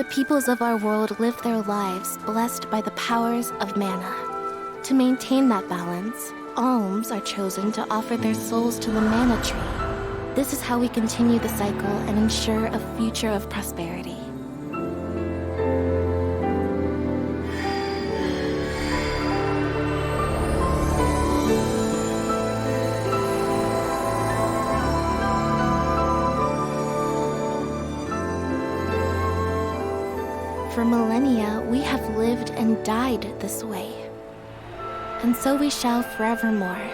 the peoples of our world live their lives blessed by the powers of mana. To maintain that balance, alms are chosen to offer their souls to the mana tree. This is how we continue the cycle and ensure a future of prosperity. For millennia, we have lived and died this way. And so we shall forevermore,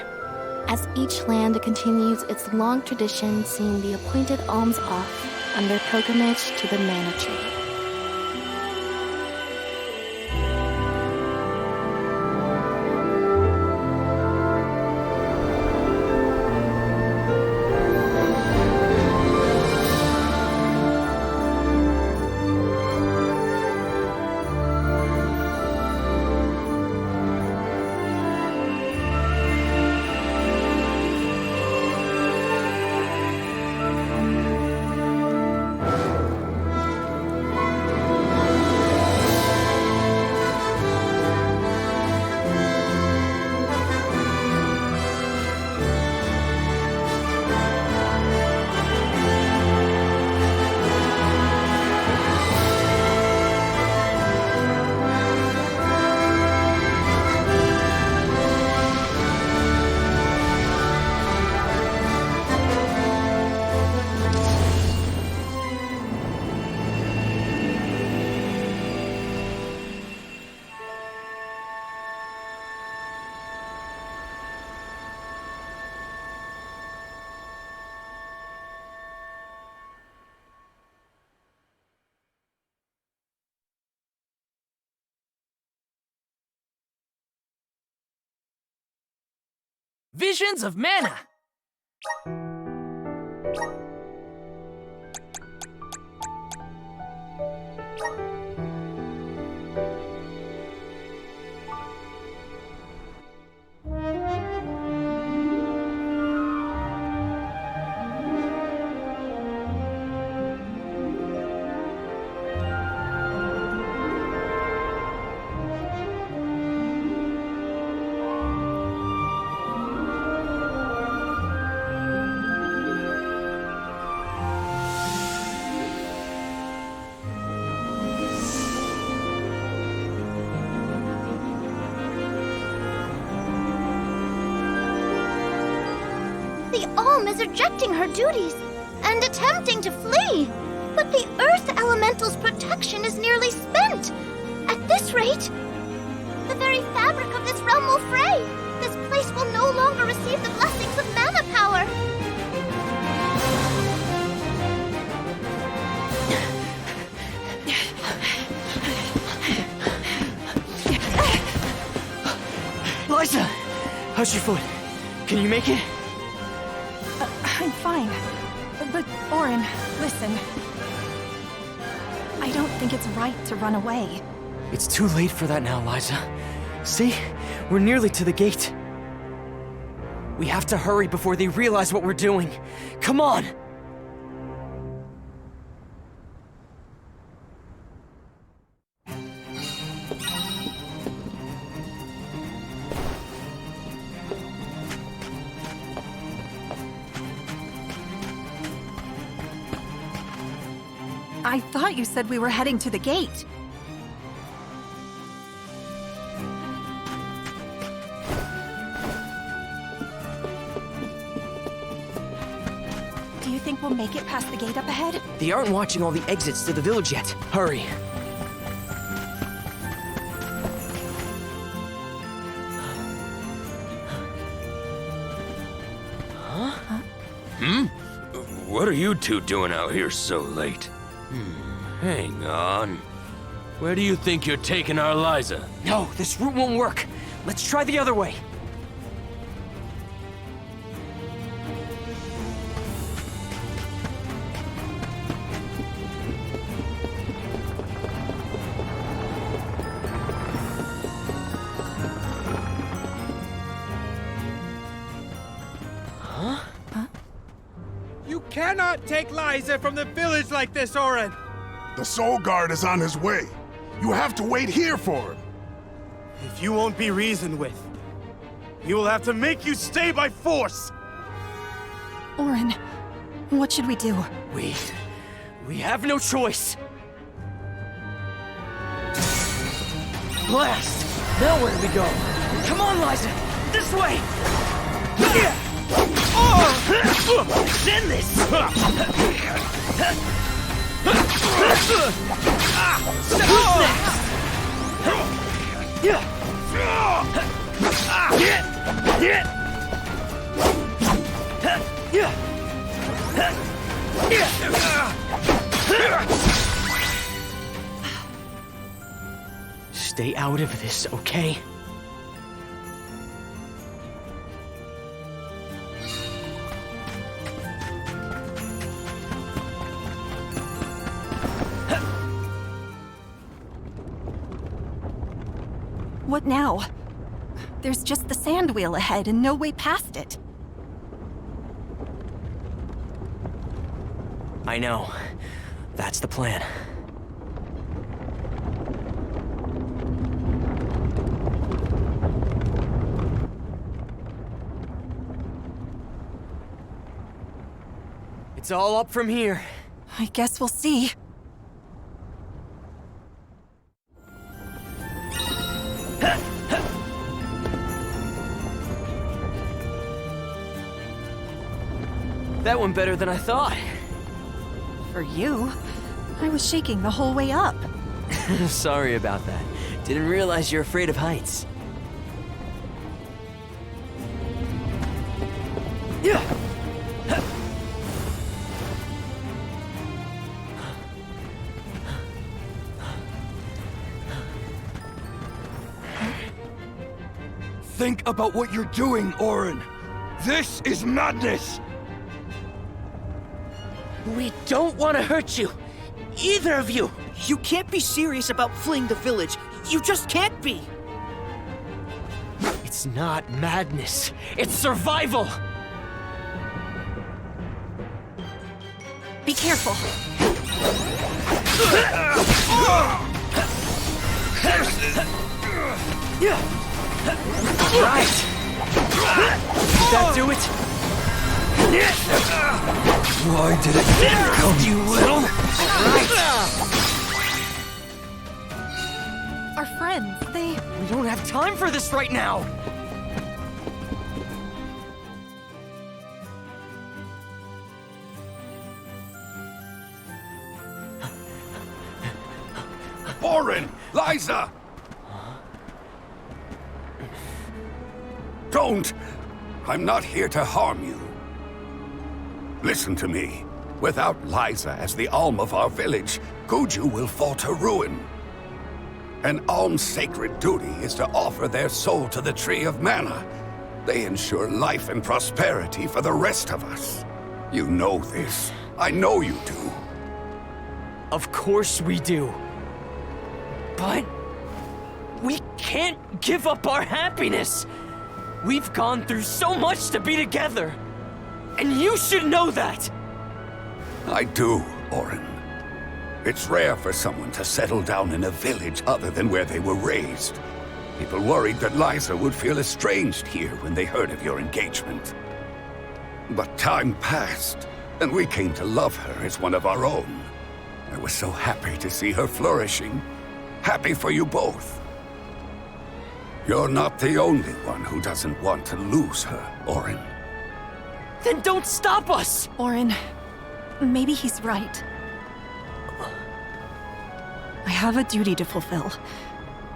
as each land continues its long tradition seeing the appointed alms off on their pilgrimage to the mana tree. Visions of mana! The Alm is rejecting her duties and attempting to flee. But the Earth Elemental's protection is nearly spent. At this rate, the very fabric of this realm will fray. This place will no longer receive the blessings of mana power. Liza! How's your foot? Can you make it? I'm fine. But, Orin, listen. I don't think it's right to run away. It's too late for that now, Liza. See? We're nearly to the gate. We have to hurry before they realize what we're doing. Come on! I thought you said we were heading to the gate. Do you think we'll make it past the gate up ahead? They aren't watching all the exits to the village yet. Hurry. Huh? What are you two doing out here so late? Hang on. Where do you think you're taking our Liza? No, this route won't work. Let's try the other way. You cannot take Liza from the village like this, Orin! The Soul Guard is on his way. You have to wait here for him. If you won't be reasoned with, he will have to make you stay by force! Orin, what should we do? We have no choice. Blast! Now where do we go? Come on, Liza! This way! Send this! Who's next? Stay out of this, okay? What now? There's just the sand wheel ahead and no way past it. I know. That's the plan. It's all up from here. I guess we'll see. That went better than I thought. For you, I was shaking the whole way up. Sorry about that. Didn't realize you're afraid of heights. Yeah. Think about what you're doing, Orin! This is madness! We don't want to hurt you. Either of you. You can't be serious about fleeing the village. You just can't be! It's not madness. It's survival. Be careful. Right. Did that do it? Why did it come, you little? Our friends, We don't have time for this right now. Orin! Liza! Don't! I'm not here to harm you. Listen to me. Without Liza as the Alm of our village, Guju will fall to ruin. An Alm's sacred duty is to offer their soul to the Tree of Mana. They ensure life and prosperity for the rest of us. You know this. I know you do. Of course we do. But we can't give up our happiness. We've gone through so much to be together. And you should know that. I do, Orin. It's rare for someone to settle down in a village other than where they were raised. People worried that Liza would feel estranged here when they heard of your engagement. But time passed, and we came to love her as one of our own. I was so happy to see her flourishing. Happy for you both. You're not the only one who doesn't want to lose her, Orin. Then don't stop us! Orin, maybe he's right. I have a duty to fulfill.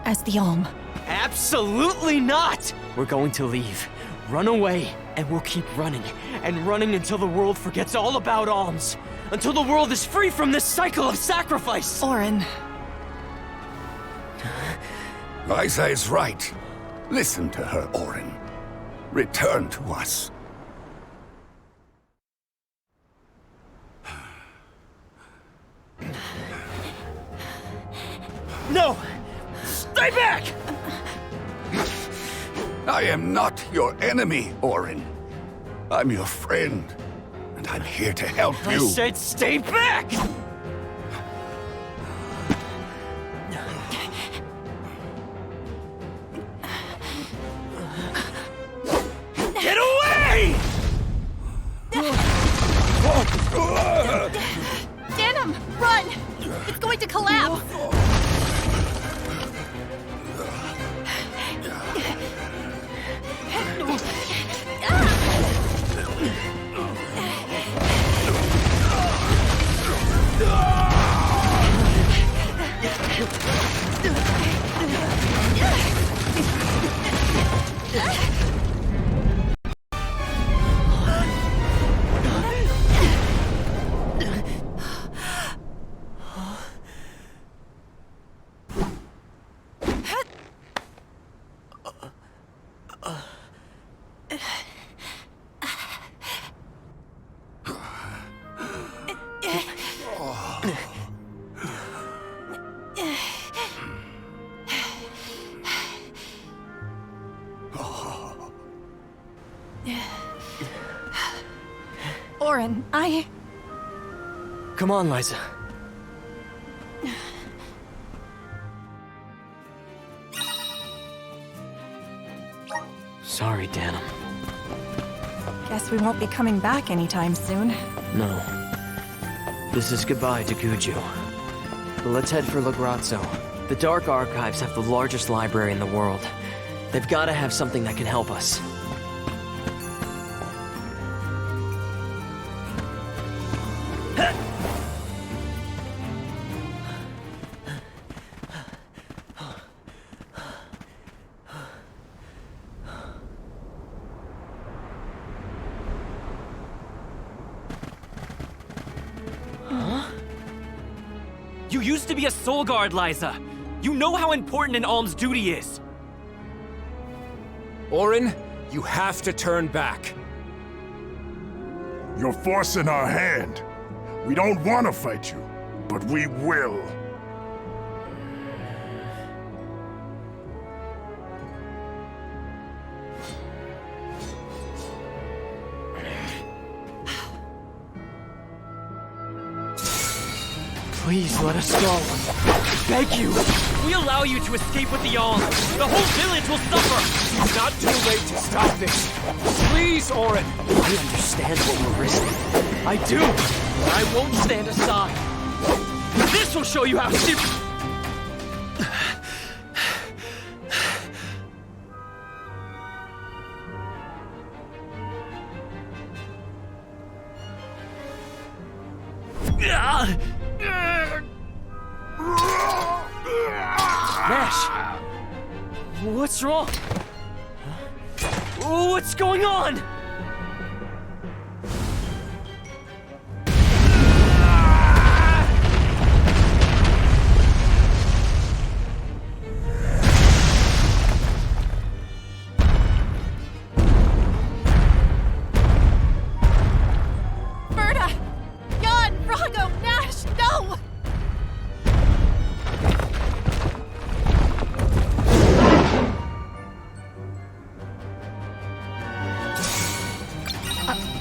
As the Alm. Absolutely not! We're going to leave, run away, and we'll keep running. And running until the world forgets all about alms. Until the world is free from this cycle of sacrifice! Orin. Liza is right. Listen to her, Orin. Return to us. No! Stay back! I am not your enemy, Orin. I'm your friend, and I'm here to help I you. said stay back! It's going to collapse! Orin, Come on, Liza. Sorry, Danum. Guess we won't be coming back anytime soon. No. This is goodbye to Guju. But let's head for Lagrazzo. The Dark Archives have the largest library in the world. They've got to have something that can help us. You used to be a soul guard, Liza. You know how important an alm's duty is. Orin, you have to turn back. You're forcing our hand. We don't want to fight you, but we will. Please let us go. Beg you. If we allow you to escape with the alm, the whole village will suffer. It's not too late to stop this. Please, Orin. I understand what we're risking. I do. But I won't stand aside. This will show you how stupid. Nash! What's wrong? What's going on?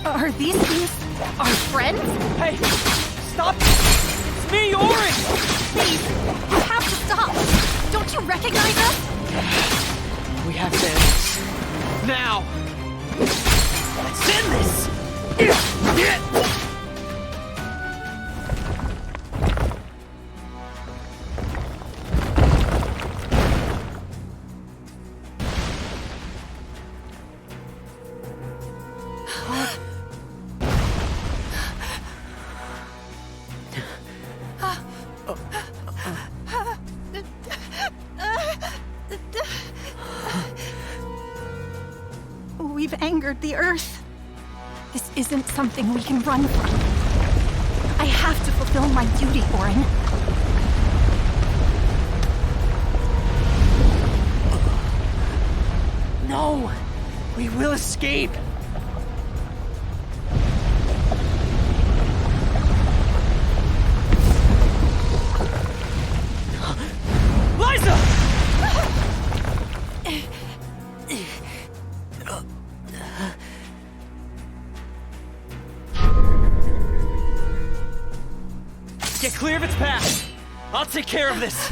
Are these our friends? Hey! Stop! It's me, Orin! Please, you have to stop! Don't you recognize us? We have to end this. Now! Let's end this! We've angered the Earth. This isn't something we can run from. I have to fulfill my duty, Orin. No! We will escape! Liza! Get clear of its path! I'll take care of this!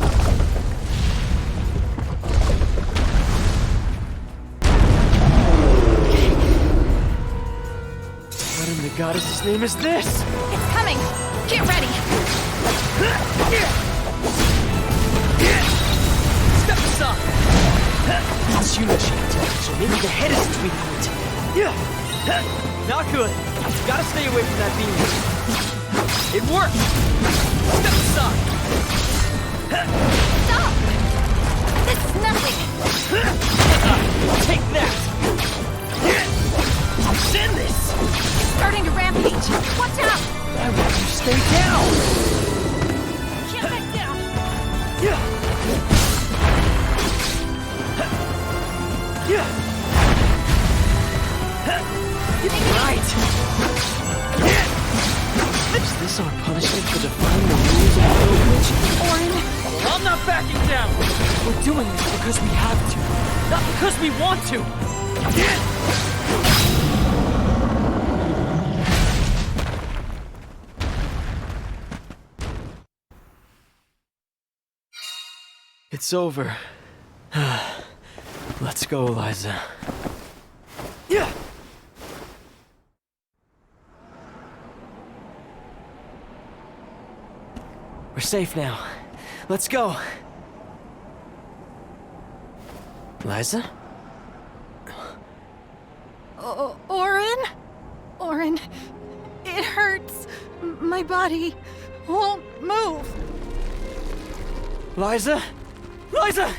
What in the goddess's name is this? It's coming! Get ready! Not good. Gotta stay away from that beam. It worked! Step aside! Stop! This is nothing! Take that! Send this! Starting to rampage! Watch out! I want you to stay down! Can't back down! Right! Is this our punishment for defying the rules of the pilgrimage? Orin! Well, I'm not backing down! We're doing this because we have to, not because we want to! It's over. Let's go, Liza. Yeah. We're safe now. Let's go. Liza? Orin? Orin, it hurts. My body won't move. Liza? Liza!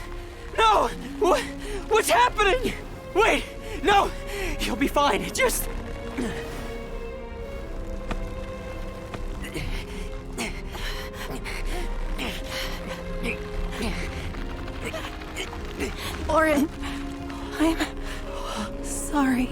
No! What's happening? Wait! No! You'll be fine. Just... Orin, I'm sorry.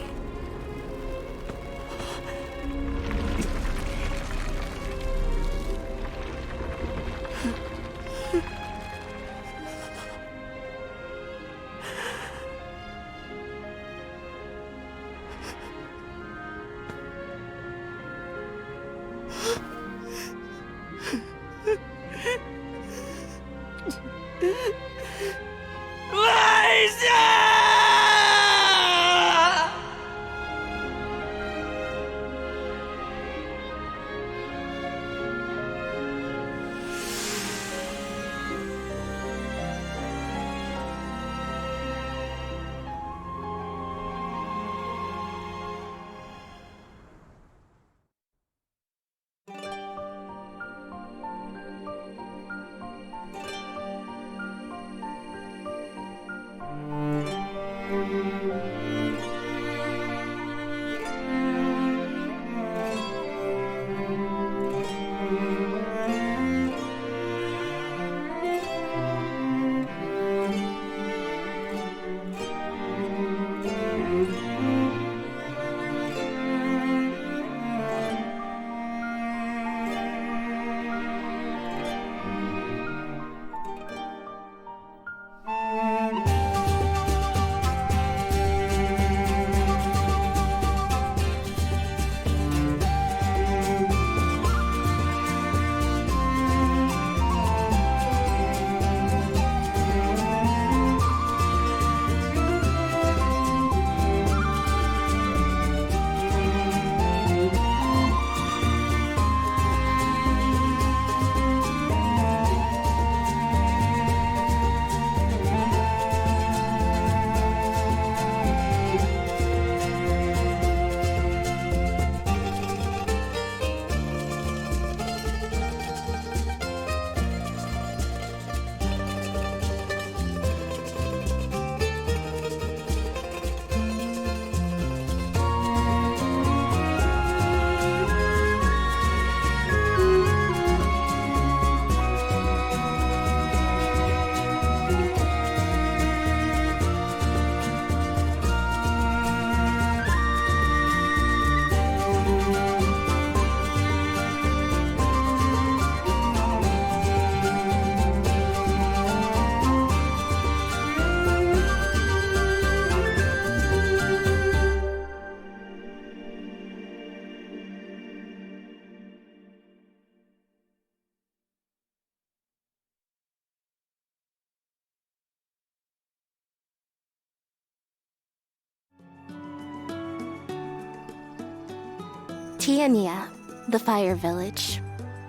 Tiania, the Fire Village.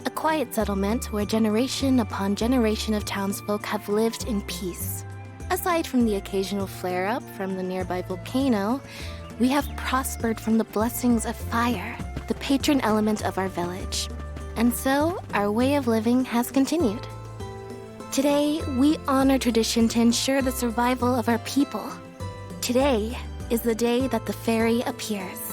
A quiet settlement where generation upon generation of townsfolk have lived in peace. Aside from the occasional flare-up from the nearby volcano, we have prospered from the blessings of fire, the patron element of our village. And so, our way of living has continued. Today, we honor tradition to ensure the survival of our people. Today is the day that the fairy appears.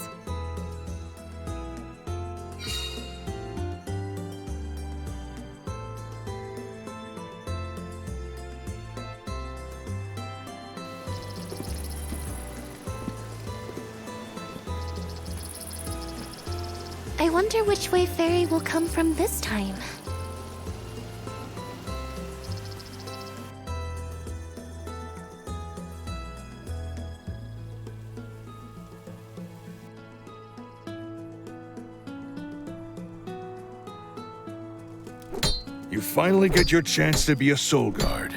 I wonder which way Fairy will come from this time. You finally get your chance to be a soul guard.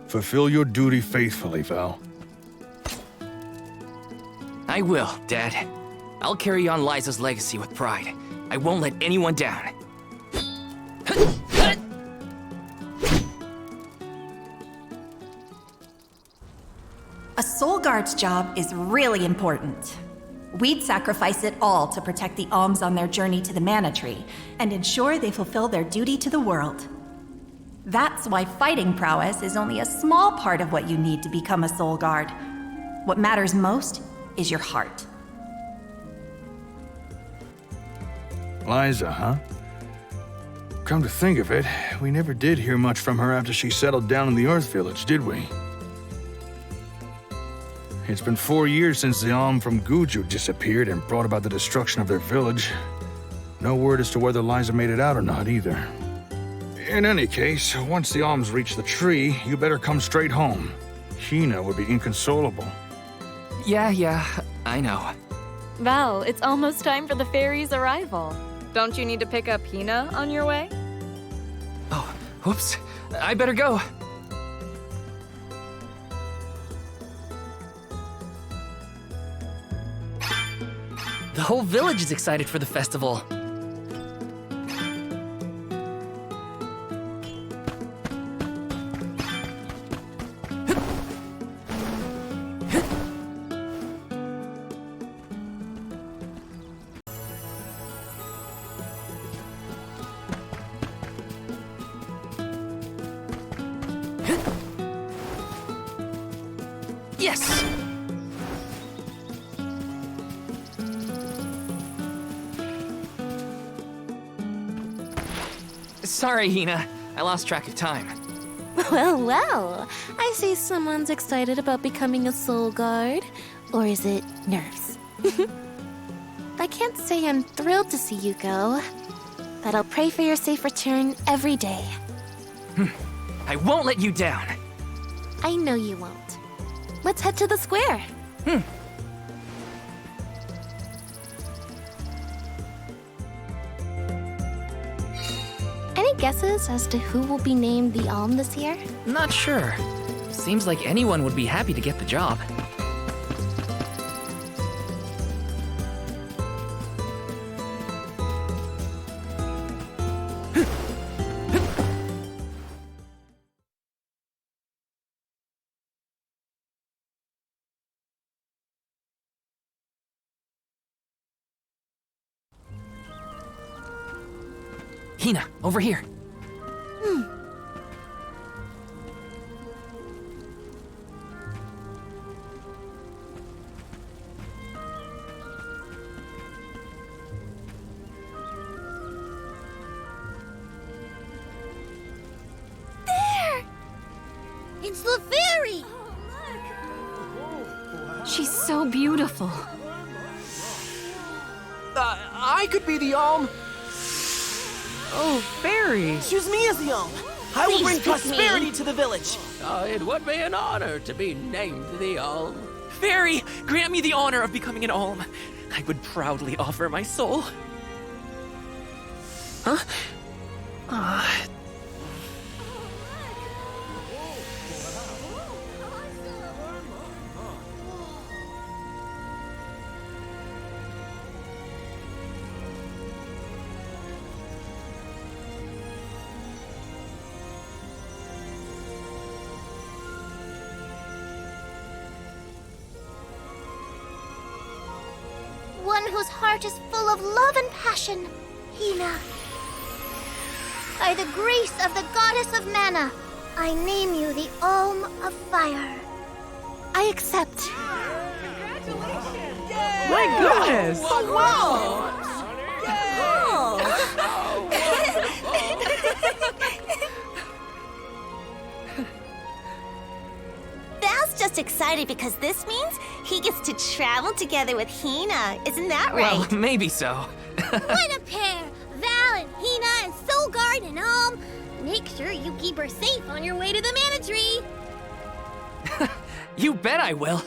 Fulfill your duty faithfully, Val. I will, Dad. I'll carry on Liza's legacy with pride. I won't let anyone down. A soul guard's job is really important. We'd sacrifice it all to protect the alms on their journey to the Mana Tree and ensure they fulfill their duty to the world. That's why fighting prowess is only a small part of what you need to become a soul guard. What matters most is your heart. Liza, huh? Come to think of it, we never did hear much from her after she settled down in the Earth Village, did we? It's been 4 years since the Alm from Guju disappeared and brought about the destruction of their village. No word as to whether Liza made it out or not, either. In any case, once the Alms reach the tree, you better come straight home. Hina would be inconsolable. Yeah, I know. Val, it's almost time for the fairy's arrival. Don't you need to pick up Hina on your way? Oh, whoops. I better go. The whole village is excited for the festival. Yes! Sorry, Hina. I lost track of time. Well, I see someone's excited about becoming a soul guard. Or is it nerves? I can't say I'm thrilled to see you go, but I'll pray for your safe return every day. I won't let you down. I know you won't. Let's head to the square. Any guesses as to who will be named the Alm this year? Not sure. Seems like anyone would be happy to get the job. Hina, over here. It's the fairy! She's so beautiful. I could be the Alm. Oh, fairy. Choose me as the Alm. I will bring prosperity to the village. It would be an honor to be named the Alm. Fairy, grant me the honor of becoming an Alm. I would proudly offer my soul. Huh? heart is full of love and passion, Hina. By the grace of the goddess of mana, I name you the Alm of Fire. I accept. My goodness! Val's just excited because this means he gets to travel together with Hina. Isn't that right? Well, maybe so. What a pair! Val and Hina and Soulguard and Alm. Make sure you keep her safe on your way to the Mana Tree. You bet I will.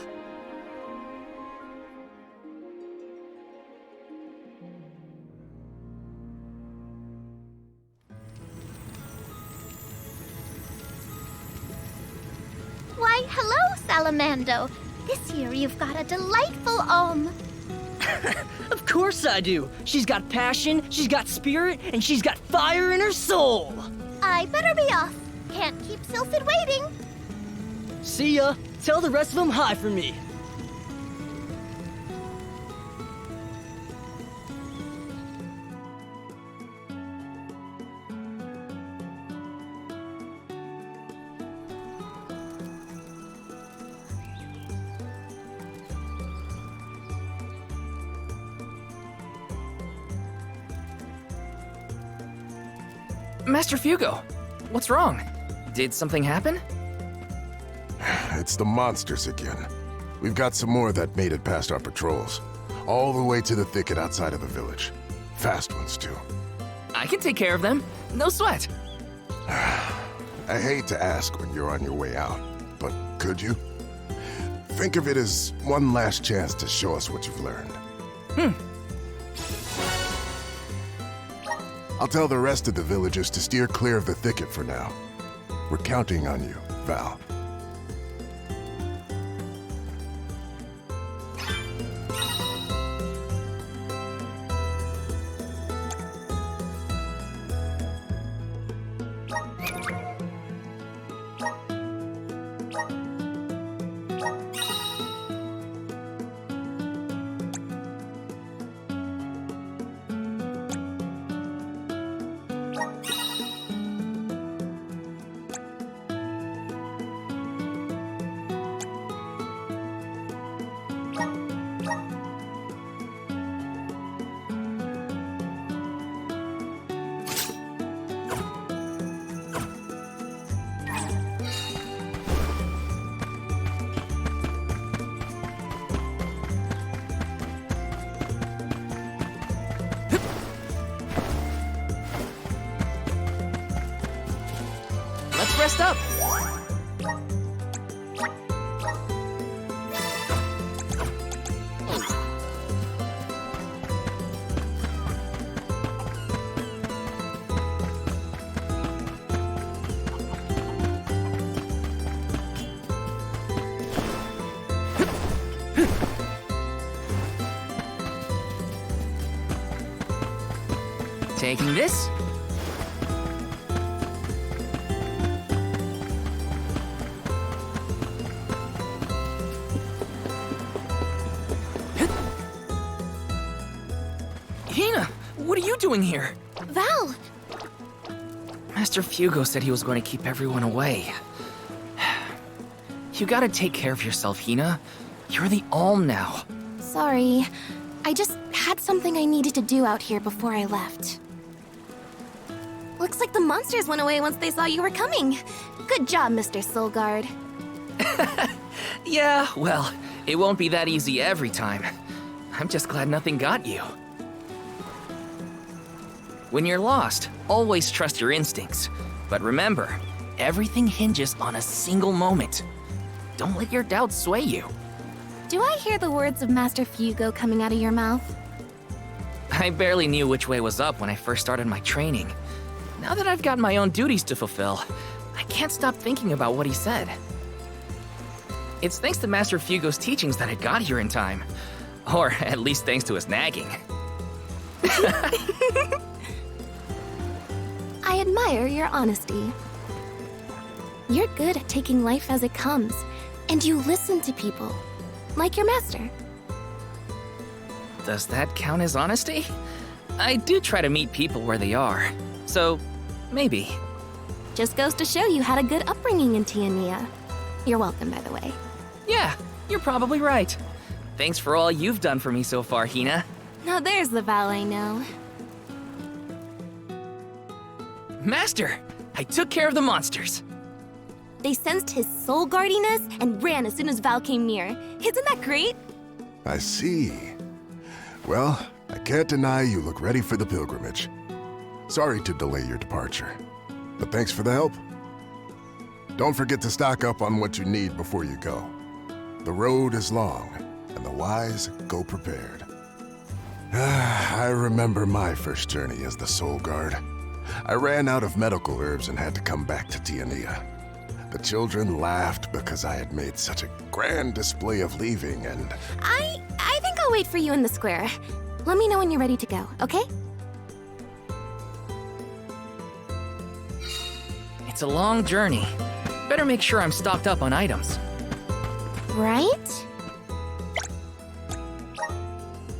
Why, hello, Salamando. This year you've got a delightful Alm. Of course I do. She's got passion, she's got spirit, and she's got fire in her soul. I better be off. Can't keep Sylphid waiting. See ya. Tell the rest of them hi for me. Master Fugo, what's wrong? Did something happen? It's the monsters again. We've got some more that made it past our patrols. All the way to the thicket outside of the village. Fast ones, too. I can take care of them. No sweat. I hate to ask when you're on your way out, but could you? Think of it as one last chance to show us what you've learned. I'll tell the rest of the villagers to steer clear of the thicket for now. We're counting on you, Val. Let's rest up. Taking this. Hina, what are you doing here? Val! Master Fugo said he was going to keep everyone away. You gotta take care of yourself, Hina. You're the Alm now. Sorry. I just had something I needed to do out here before I left. Looks like the monsters went away once they saw you were coming. Good job, Mr. Soulguard. Yeah, well, it won't be that easy every time. I'm just glad nothing got you. When you're lost, always trust your instincts. But remember, everything hinges on a single moment. Don't let your doubts sway you. Do I hear the words of Master Fugo coming out of your mouth? I barely knew which way was up when I first started my training. Now that I've got my own duties to fulfill, I can't stop thinking about what he said. It's thanks to Master Fugo's teachings that I got here in time. Or at least thanks to his nagging. I admire your honesty. You're good at taking life as it comes, and you listen to people, like your master. Does that count as honesty? I do try to meet people where they are, so maybe. Just goes to show you had a good upbringing in Tiania. You're welcome, by the way. Yeah, you're probably right. Thanks for all you've done for me so far, Hina. Now there's the Val I know. Master, I took care of the monsters. They sensed his soul guardiness and ran as soon as Val came near. Isn't that great? I see. Well, I can't deny you look ready for the pilgrimage. Sorry to delay your departure, but thanks for the help. Don't forget to stock up on what you need before you go. The road is long, and the wise go prepared. I remember my first journey as the Soul Guard. I ran out of medical herbs and had to come back to Tiania. The children laughed because I had made such a grand display of leaving, and... I think I'll wait for you in the square. Let me know when you're ready to go, okay? It's a long journey. Better make sure I'm stocked up on items. Right?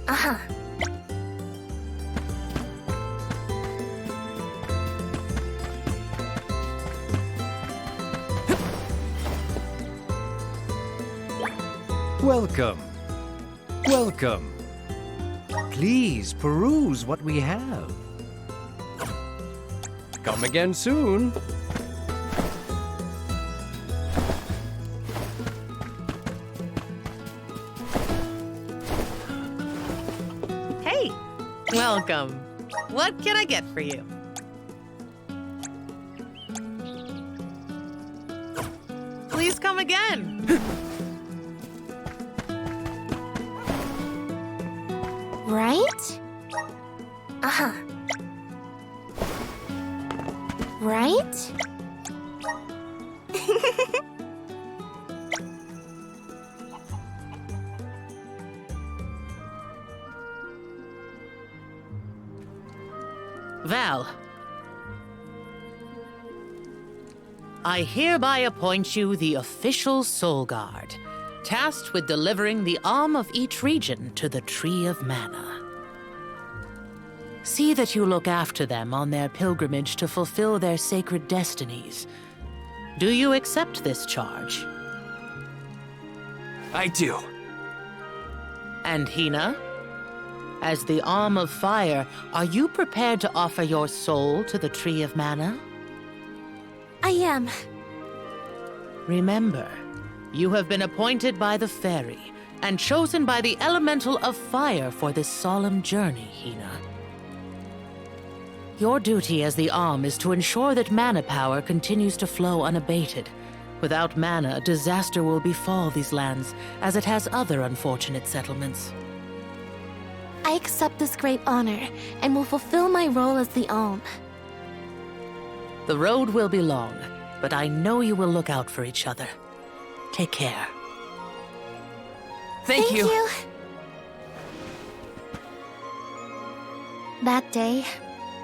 Uh-huh. Welcome. Welcome. Please peruse what we have. Come again soon. Hey, welcome. What can I get for you? Please come again. Right? Uh-huh. Right? Val, I hereby appoint you the official Soul Guard, tasked with delivering the arm of each region to the Tree of Mana. See that you look after them on their pilgrimage to fulfill their sacred destinies. Do you accept this charge? I do. And Hina? As the Arm of Fire, are you prepared to offer your soul to the Tree of Mana? I am. Remember, you have been appointed by the Fairy and chosen by the Elemental of Fire for this solemn journey, Hina. Your duty as the Arm is to ensure that mana power continues to flow unabated. Without mana, disaster will befall these lands, as it has other unfortunate settlements. I accept this great honor and will fulfill my role as the Alm. The road will be long, but I know you will look out for each other. Take care. Thank you. That day,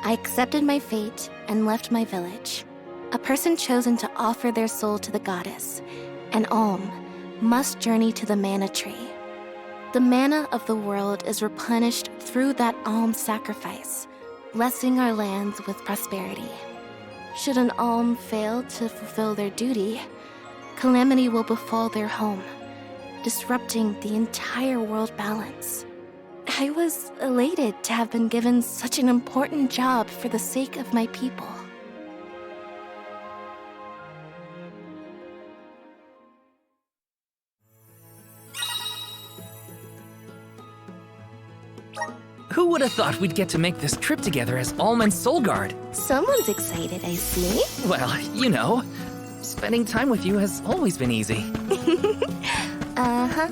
I accepted my fate and left my village. A person chosen to offer their soul to the goddess, an Alm, must journey to the mana tree. The mana of the world is replenished through that Alm sacrifice, blessing our lands with prosperity. Should an Alm fail to fulfill their duty, calamity will befall their home, disrupting the entire world balance. I was elated to have been given such an important job for the sake of my people. Who would have thought we'd get to make this trip together as Alm and Soul Guard? Someone's excited, I see. Well, you know, spending time with you has always been easy. Uh-huh.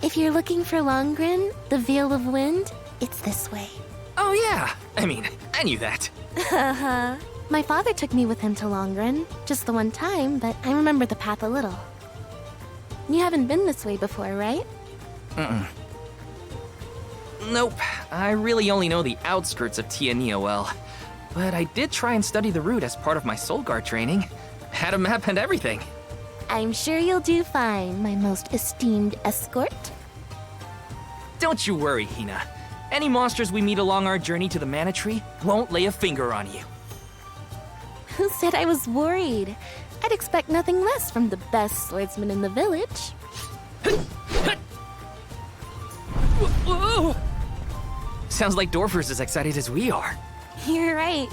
If you're looking for Longren, the Veil of Wind, it's this way. Oh yeah, I mean, I knew that. Uh-huh. My father took me with him to Longren, just the one time, but I remember the path a little. You haven't been this way before, right? Nope, I really only know the outskirts of Tiania well. But I did try and study the route as part of my Soul Guard training. Had a map and everything. I'm sure you'll do fine, my most esteemed escort. Don't you worry, Hina. Any monsters we meet along our journey to the Mana Tree won't lay a finger on you. Who said I was worried? I'd expect nothing less from the best swordsman in the village. Whoa. Sounds like Dorfer's as excited as we are. You're right.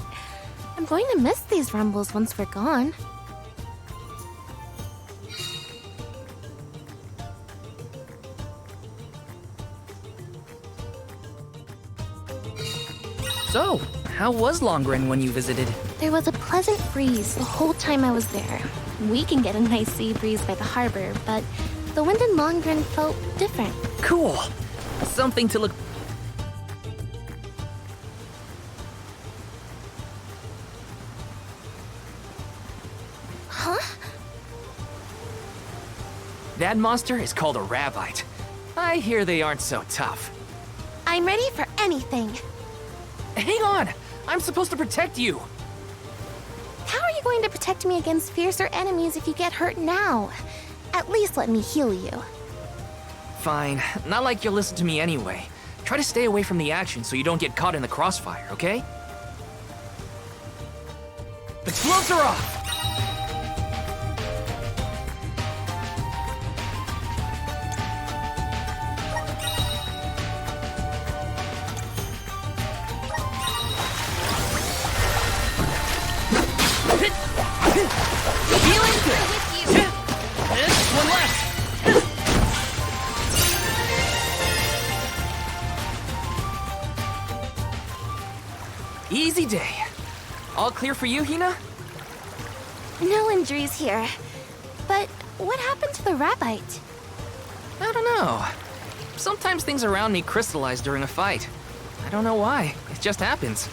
I'm going to miss these rumbles once we're gone. So, how was Longren when you visited? There was a pleasant breeze the whole time I was there. We can get a nice sea breeze by the harbor, but the wind in Longren felt different. Cool. Something to look... Huh? That monster is called a Rabbite. I hear they aren't so tough. I'm ready for anything. Hang on! I'm supposed to protect you! How are you going to protect me against fiercer enemies if you get hurt now? At least let me heal you. Fine. Not like you'll listen to me anyway. Try to stay away from the action so you don't get caught in the crossfire, okay? The gloves are off! Feeling good! One left! Easy day. All clear for you, Hina? No injuries here. But what happened to the Rabbite? I don't know. Sometimes things around me crystallize during a fight. I don't know why. It just happens.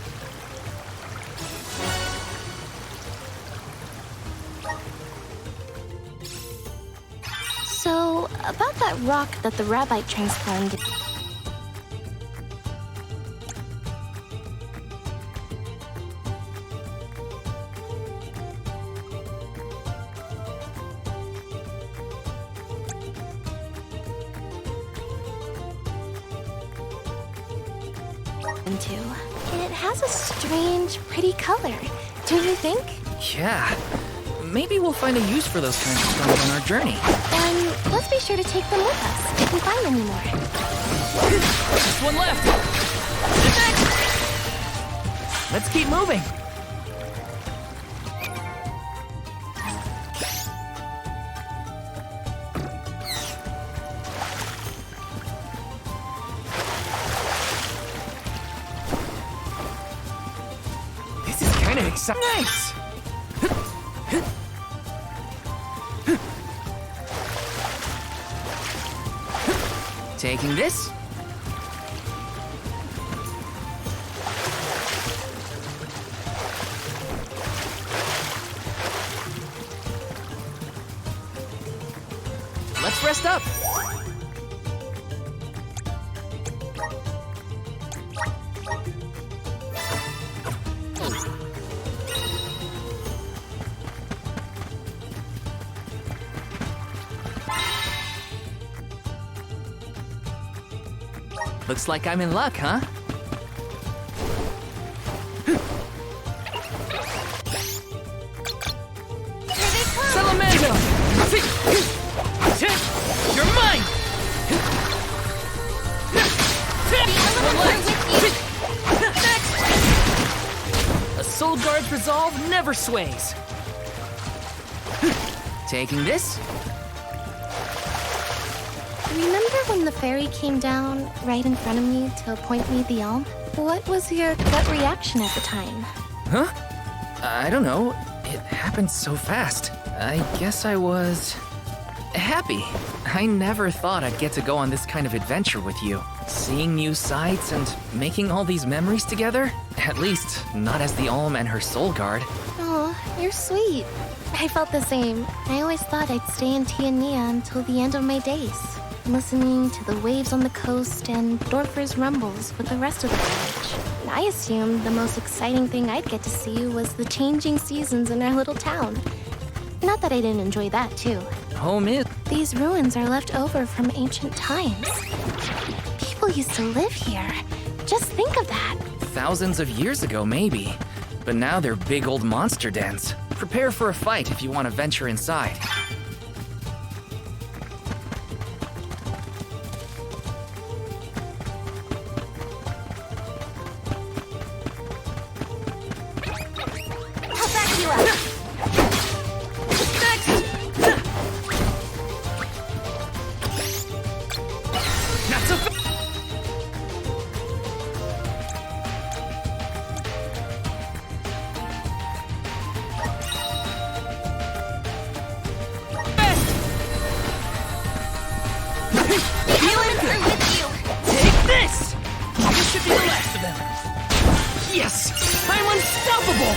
So, about that rock that the Rabbite transformed... into. It has a strange, pretty color, don't you think? Yeah. Maybe we'll find a use for those kinds of stones on our journey. Then let's be sure to take them with us if we find any more. Just one left! Let's keep moving! This is kind of exciting. Nice! Taking this. Let's rest up. Looks like I'm in luck, huh? Salamando! You're mine! A Soul Guard's resolve never sways. Taking this. Remember when the fairy came down right in front of me to appoint me the Alm? What was your gut reaction at the time? Huh? I don't know. It happened so fast. I guess I was... happy. I never thought I'd get to go on this kind of adventure with you. Seeing new sights and making all these memories together, At least, not as the Alm and her soul guard. Oh, you're sweet. I felt the same. I always thought I'd stay in Tiania until the end of my days, listening to the waves on the coast and Dorfer's rumbles with the rest of the village. I assumed the most exciting thing I'd get to see was the changing seasons in our little town. Not that I didn't enjoy that, too. Home is... These ruins are left over from ancient times. People used to live here. Just think of that. Thousands of years ago, maybe. But now they're big old monster dens. Prepare for a fight if you want to venture inside. I'll back you up. Not so fast! Take this! This should be the last of them. Yes! I'm unstoppable!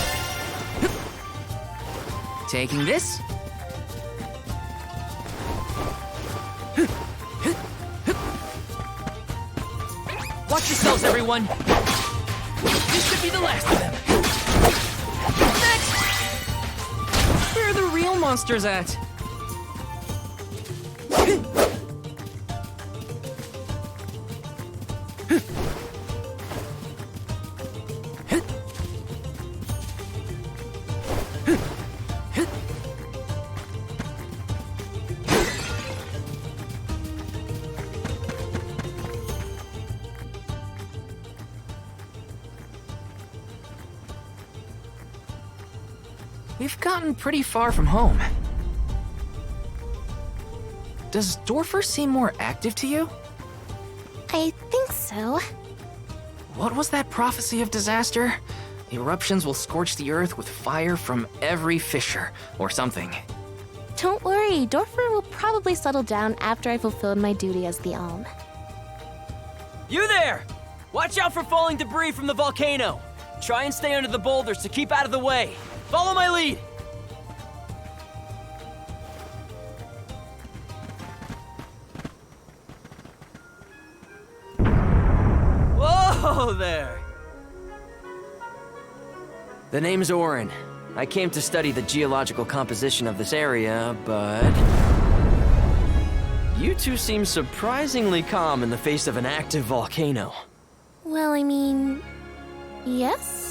Taking this? Watch yourselves, everyone! This should be the last of them. Next! Where are the real monsters at? We've gotten pretty far from home. Does Dorfer seem more active to you? I think so. What was that prophecy of disaster? Eruptions will scorch the earth with fire from every fissure, or something. Don't worry, Dorfer will probably settle down after I fulfilled my duty as the Alm. You there! Watch out for falling debris from the volcano. Try and stay under the boulders to keep out of the way. Follow my lead! Whoa there! The name's Orin. I came to study the geological composition of this area, but... You two seem surprisingly calm in the face of an active volcano. Well, I mean... yes?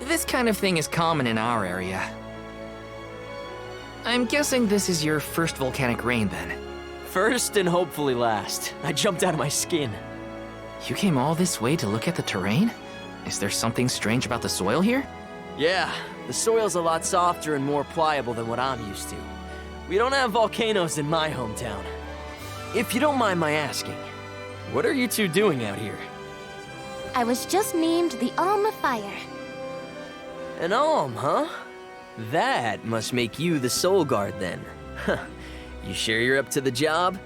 This kind of thing is common in our area. I'm guessing this is your first volcanic rain, then. First and hopefully last. I jumped out of my skin. You came all this way to look at the terrain? Is there something strange about the soil here? Yeah, the soil's a lot softer and more pliable than what I'm used to. We don't have volcanoes in my hometown. If you don't mind my asking, what are you two doing out here? I was just named the Alm of Fire. An Alm, huh? That must make you the Soul Guard then. Huh. You sure you're up to the job?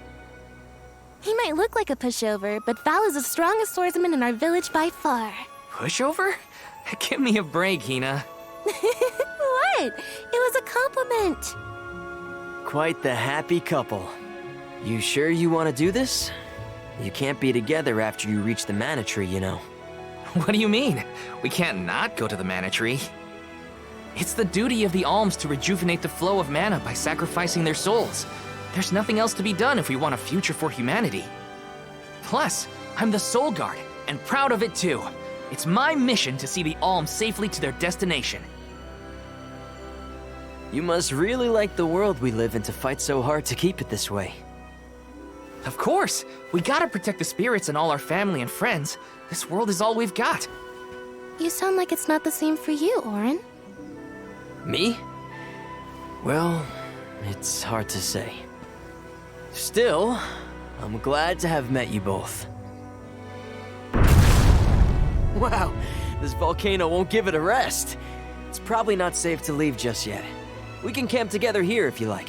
He might look like a pushover, but Val is the strongest swordsman in our village by far. Pushover? Give me a break, Hina. What? It was a compliment. Quite the happy couple. You sure you want to do this? You can't be together after you reach the mana tree, you know. What do you mean? We can't not go to the mana tree. It's the duty of the alms to rejuvenate the flow of mana by sacrificing their souls. There's nothing else to be done if we want a future for humanity. Plus, I'm the Soul Guard, and proud of it too. It's my mission to see the alms safely to their destination. You must really like the world we live in to fight so hard to keep it this way. Of course! We gotta protect the spirits and all our family and friends. This world is all we've got. You sound like it's not the same for you, Orin. Me? Well, it's hard to say. Still, I'm glad to have met you both. Wow, this volcano won't give it a rest. It's probably not safe to leave just yet. We can camp together here if you like.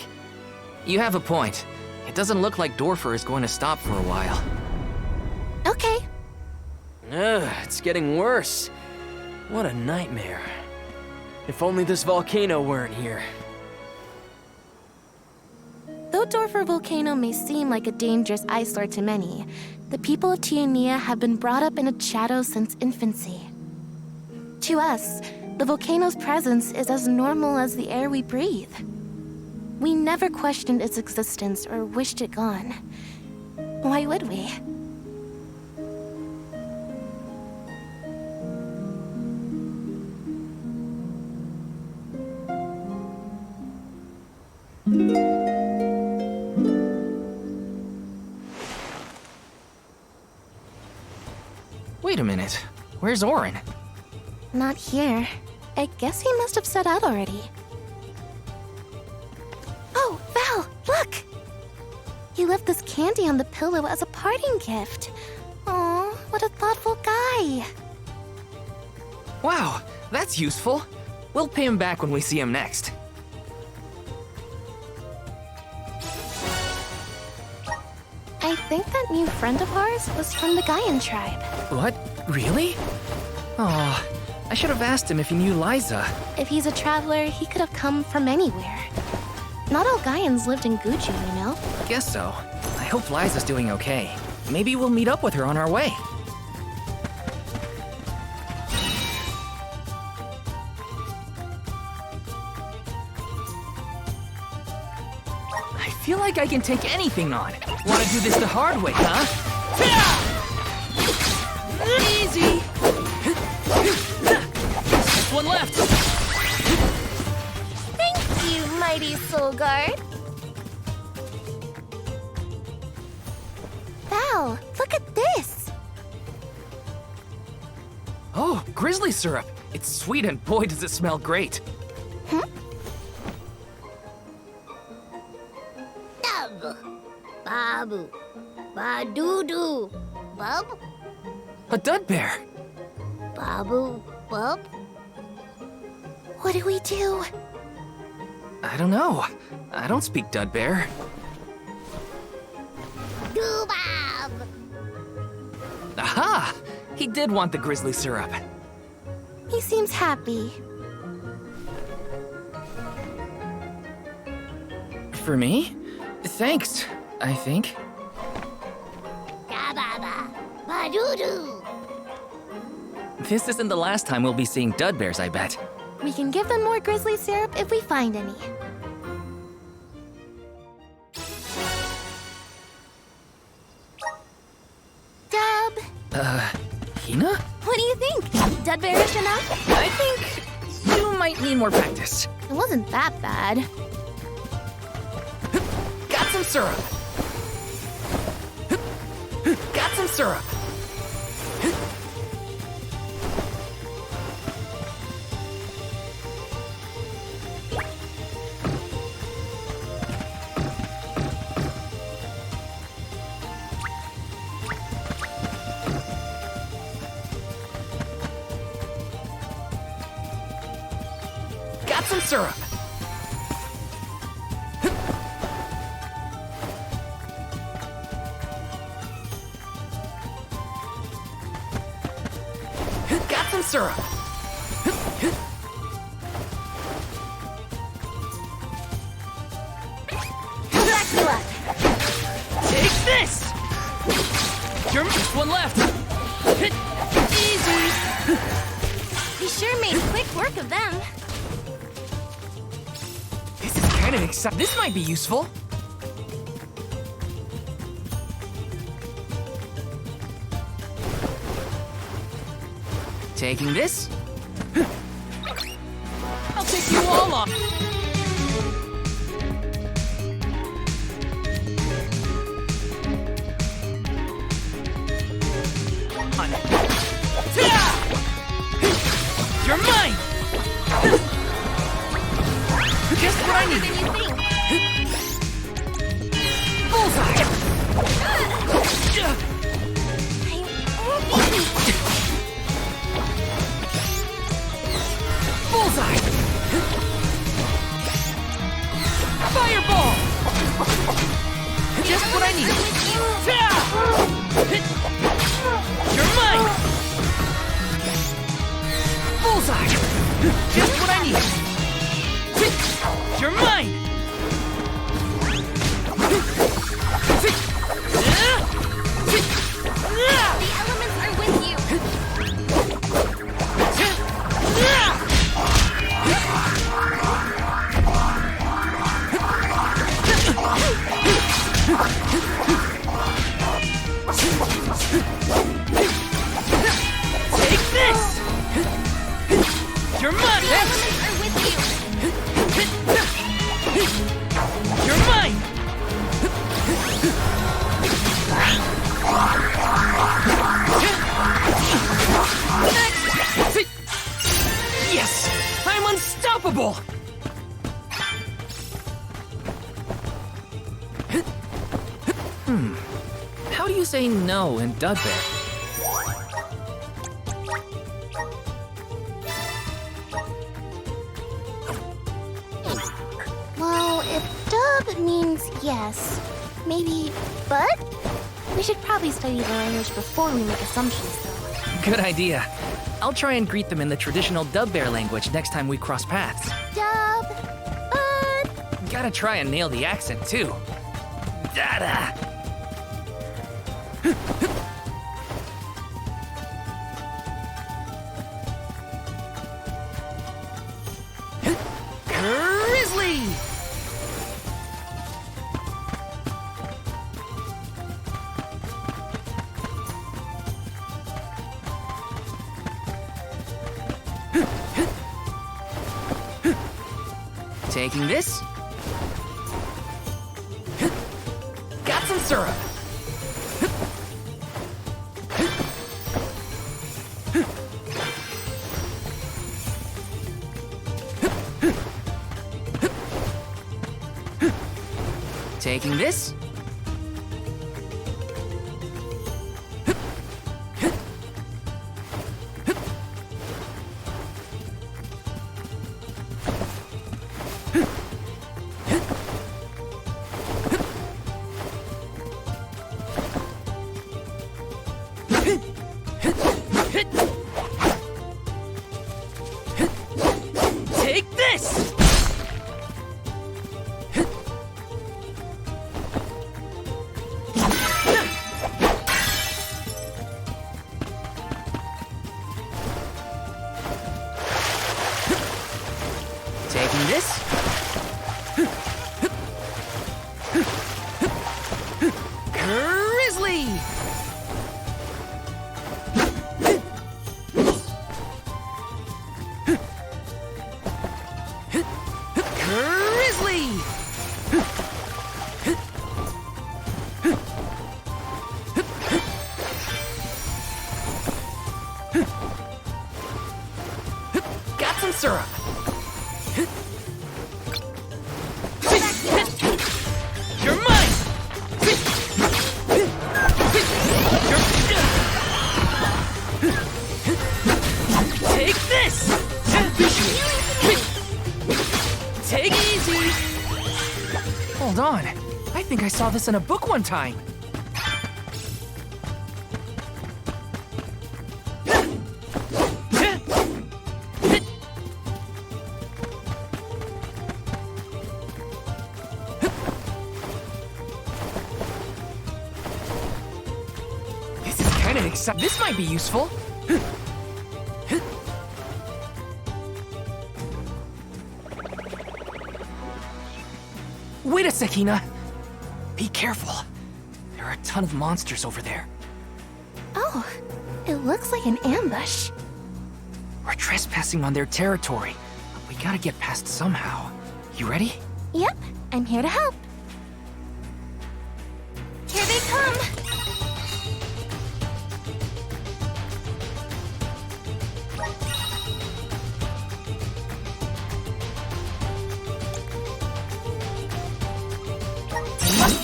You have a point. It doesn't look like Dorfer is going to stop for a while. Okay. Ugh, it's getting worse. What a nightmare. If only this volcano weren't here. Though Dorfer Volcano may seem like a dangerous eyesore to many, the people of Tiania have been brought up in its shadow since infancy. To us, the volcano's presence is as normal as the air we breathe. We never questioned its existence or wished it gone. Why would we? Wait a minute. Where's Orin? Not here. I guess he must have set out already. Oh, Val, look! He left this candy on the pillow as a parting gift. Aw, what a thoughtful guy. Wow, that's useful. We'll pay him back when we see him next. I think that new friend of ours was from the Gaian tribe. What? Really? Oh, I should have asked him if he knew Liza. If he's a traveler, he could have come from anywhere. Not all Gaians lived in Guju, you know? Guess so. I hope Liza's doing okay. Maybe we'll meet up with her on our way. I feel like I can take anything on. Wanna do this the hard way, huh? Easy! Just one left! Thank you, mighty Soul Guard. Val, look at this! Oh, grizzly syrup! It's sweet and boy does it smell great. Babu, Badudu, Bub, A dud bear! Babu, Bub. What do we do? I don't know. I don't speak dud bear. Dubab. Aha! He did want the grizzly syrup. He seems happy. For me? Thanks, I think. Dababa, Badudu. This isn't the last time we'll be seeing dud bears, I bet. We can give them more grizzly syrup if we find any. Dub! Hina? What do you think? Dud bearish enough? I think you might need more practice. It wasn't that bad. Got some syrup. Got some syrup. Got some syrup. Got some syrup. Dracula. Take this! You're just one left. Easy. We sure made quick work of them. This is kind of exciting. This might be useful. Taking this. I'll take you all off. You're mine! Just what I need. Bullseye! Bullseye! Fireball! Just what I need. You're mine! You're mine! The elements are with you. Take this! You're mine! The elements are with you. You're mine! Yes! I'm unstoppable! How do you say no in Dudbear? Well, if dub means yes, maybe but? We should probably study the language before we make assumptions, though. Good idea. I'll try and greet them in the traditional Dubbear language next time we cross paths. Dub, Gotta try and nail the accent, too. Dada! Grizzly! Taking this. Got some syrup. Taking this. Take this! Taking this. Grizzly! Grizzly! Got some syrup. You're mine! Take this! Take it easy! Hold on. I think I saw this in a book one time. This is kind of exciting. This might be useful. Wait a sec, Hina. Be careful. There are a ton of monsters over there. Oh, it looks like an ambush. We're trespassing on their territory, but we gotta get past somehow. You ready? Yep, I'm here to help. Here they come.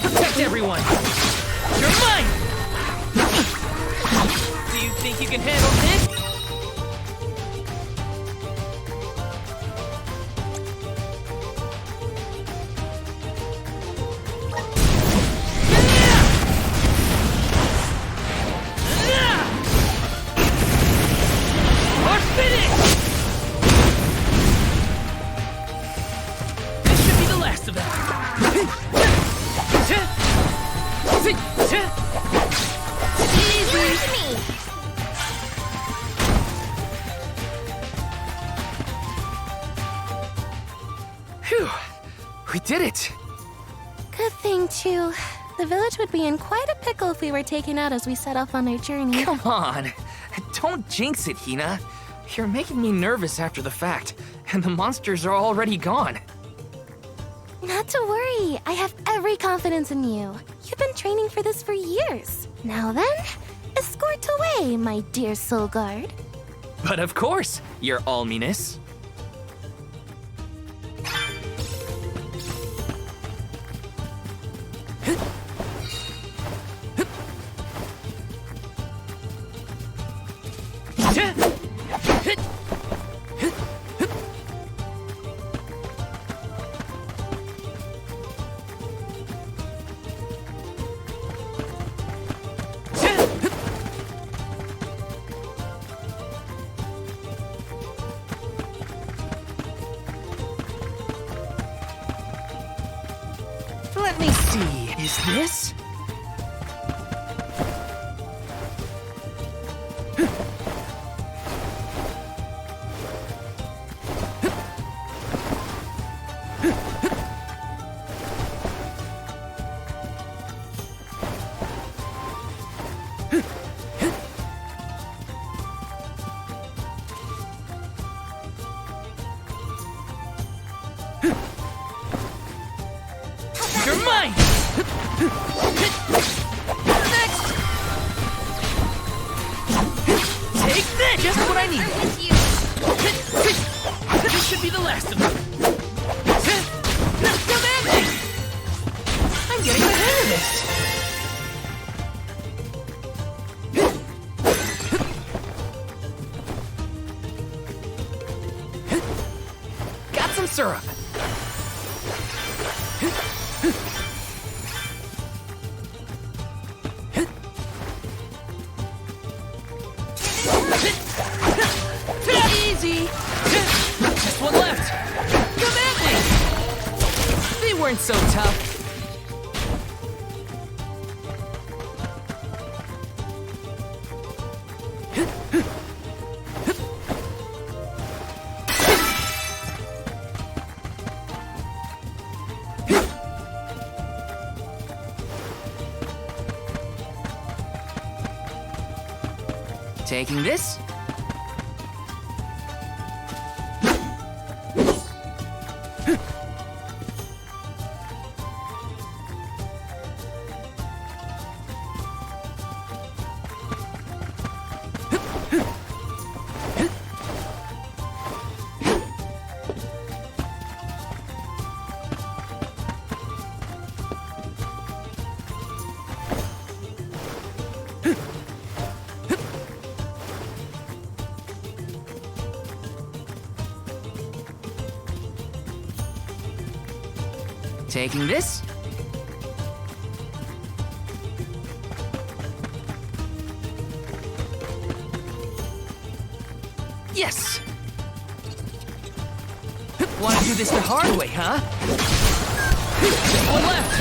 Protect everyone! You're mine! Do you think you can handle this? Or finish! it! Good thing, too. The village would be in quite a pickle if we were taken out as we set off on our journey. Come on! Don't jinx it, Hina. You're making me nervous after the fact, and the monsters are already gone. Not to worry. I have every confidence in you. You've been training for this for years. Now then, escort away, my dear soul guard. But of course, your alminess. Let me see, is this? You're mine! Next! Take this! Just what I need! This should be the last of them! Come at me! I'm getting the hang of this! Got some syrup! Easy! Just one left! Come at me! They weren't so tough. Taking this? Taking this? Yes! Want to do this the hard way, huh? Just one left!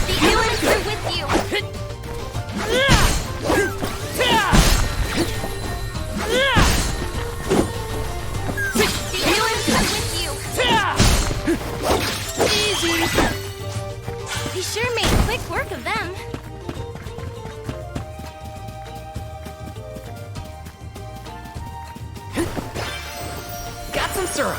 The elements are with you! The elements are with you! Easy! We sure made quick work of them. Got some syrup!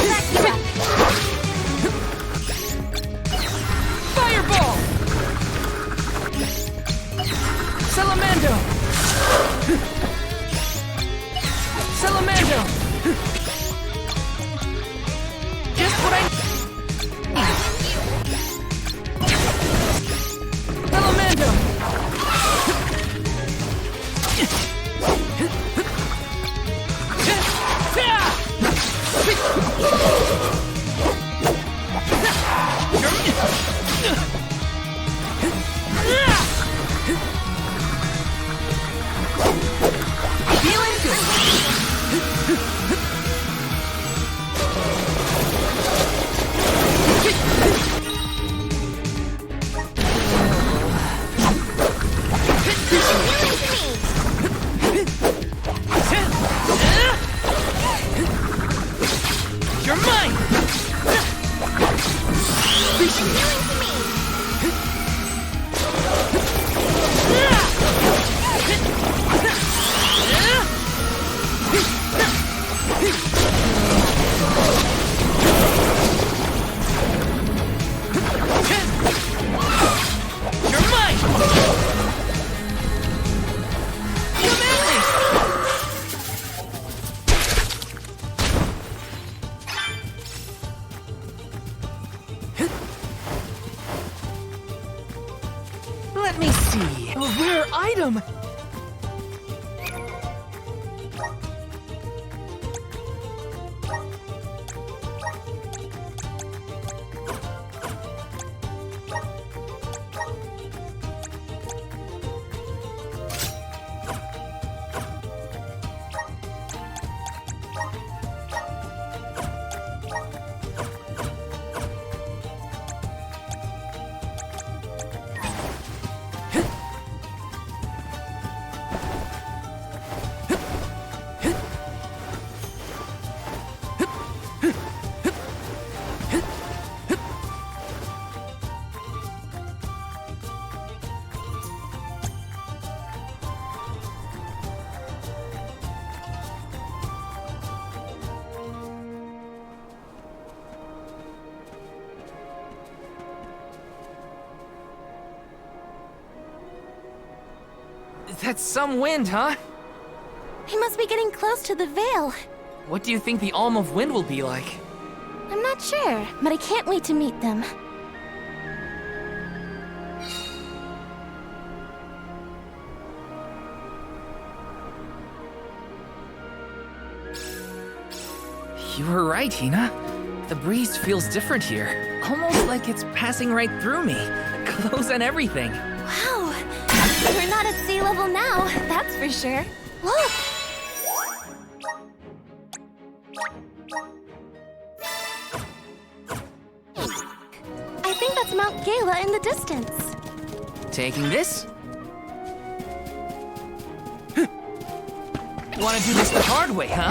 Back to Feeling good. You're mine! You're mine! Come at me! Let me see. A rare item! That's some wind, huh? He must be getting close to the Veil. What do you think the Alm of Wind will be like? I'm not sure, but I can't wait to meet them. You were right, Hina. The breeze feels different here. Almost like it's passing right through me. Clothes and everything. Wow! We're not at sea level now, that's for sure. Look! I think that's Mount Gala in the distance. Taking this? Wanna do this the hard way, huh?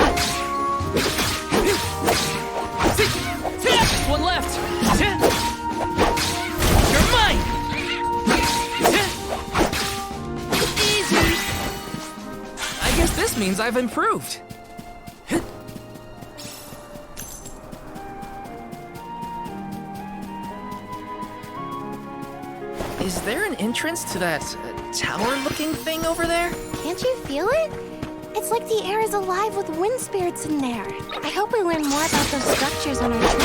One left! You're mine! Easy! I guess this means I've improved. Is there an entrance to that tower-looking thing over there? Can't you feel it? It's like the air is alive with wind spirits in there. I hope we learn more about those structures on our trip.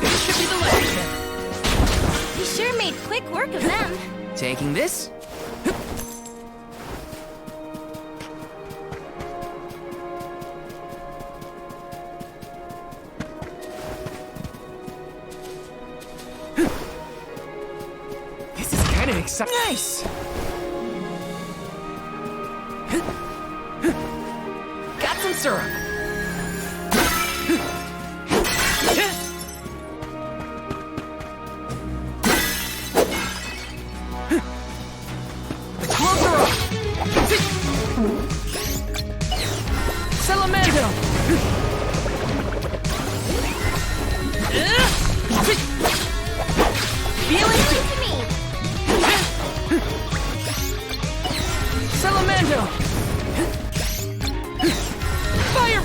This should be the last then. We sure made quick work of them. Taking this? This is kind of exciting. Nice! Got some syrup. The clothes are off. Salamando. Feeling to me. Salamando. Fire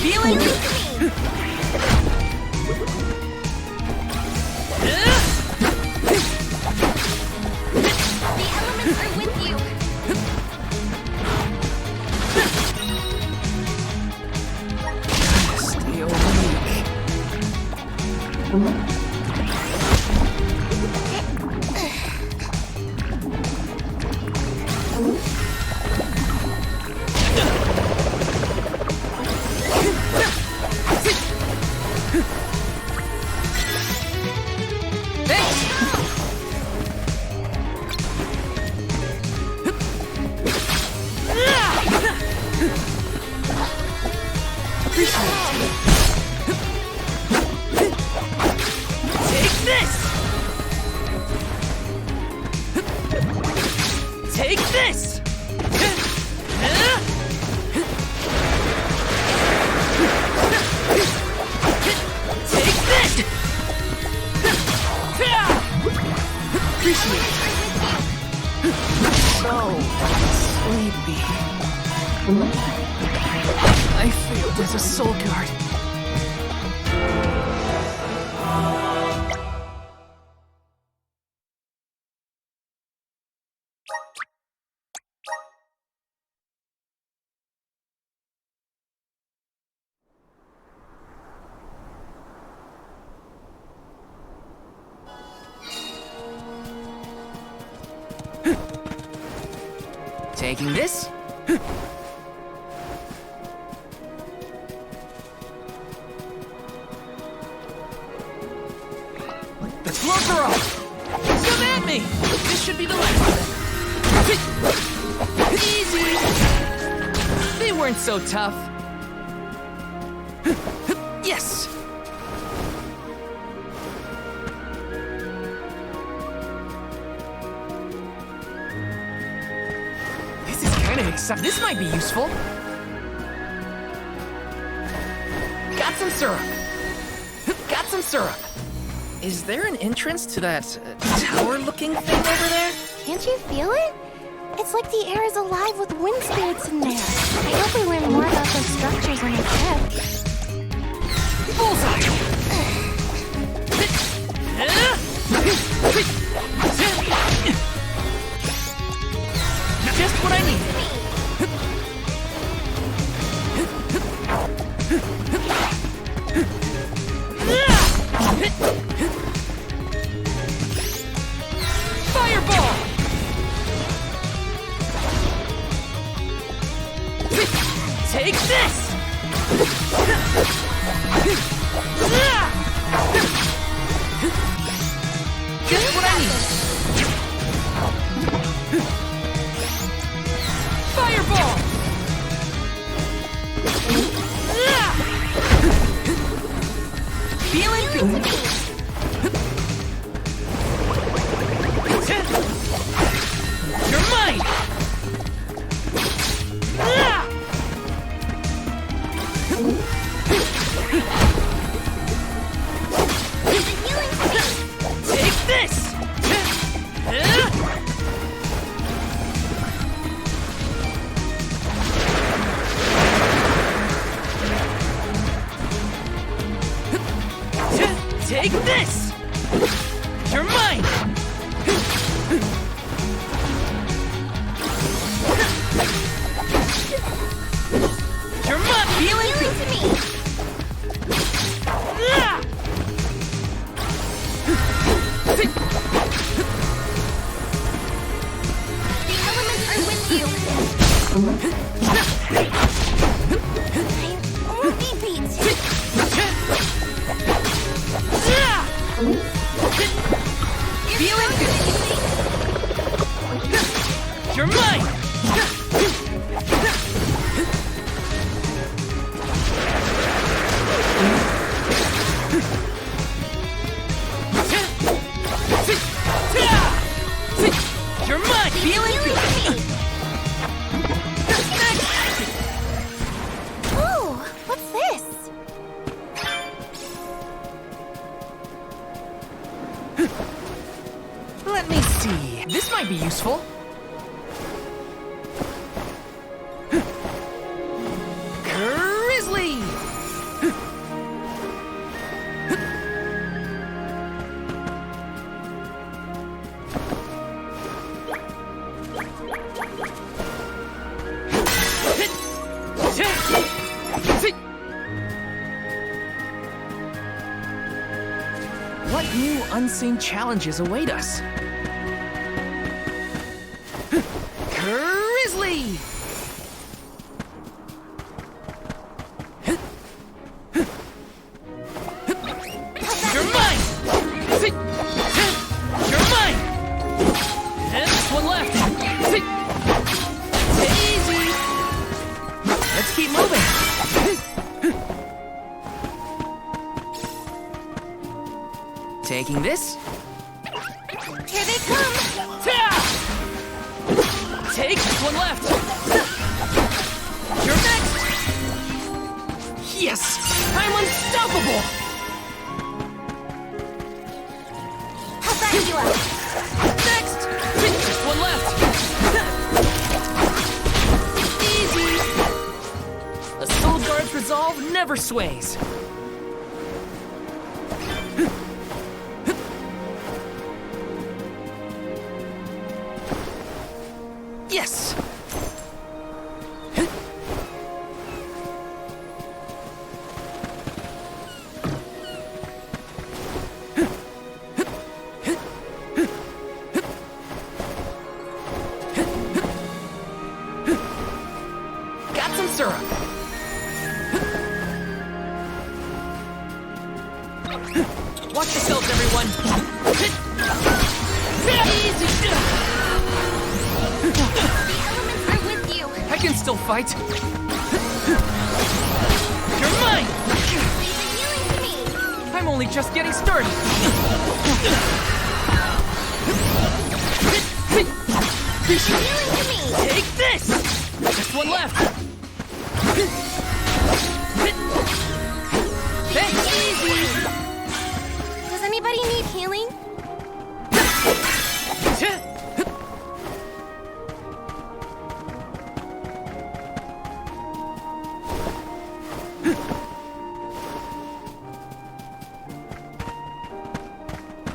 Feeling The elements are with you. Stay awake. Take this! Take this! Appreciate it. So sleepy. I failed as a soul guard. Taking this? The floats are off! Come at me! This should be the last of them. Easy! They weren't so tough. Yes! This might be useful. Got some syrup. Got some syrup. Is there an entrance to that tower-looking thing over there? Can't you feel it? It's like the air is alive with wind spirits in there. I hope we learn more about those structures on the trip. Bullseye! Just what I need. Fireball! Take this! Just what I need. Fireball! Feeling good. You're mine! Take this! Take this! You're mine! You're mine! Feeling good to me! The elements are with you. I won't be beat. Feeling good! You're mine! You're mine! Feeling good! Ooh, what's this? Let me see. This might be useful. Grizzly! New unseen challenges await us. Grizzly! You're mine! You're mine! This one left. Easy! Let's keep moving. Taking this. Here they come! Take one left. You're next. Yes, I'm unstoppable. How back you up? Next. One left. Easy. A Soul Guard's resolve never sways. Yes! Got some syrup. Watch yourselves, everyone. Easy. The elements are with you. I can still fight. You're mine! Leave the healing to me. I'm only just getting started. Healing to me. Take this! Just one left. Thanks. Easy. Does anybody need healing?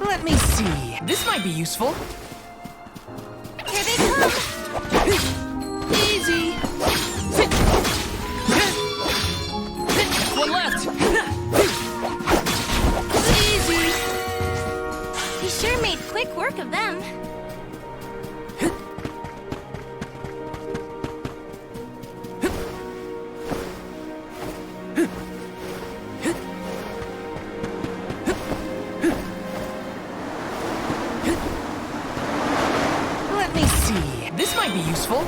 Let me see. This might be useful. Here they come. Easy. One left. Easy. We sure made quick work of them. Let me see. This might be useful.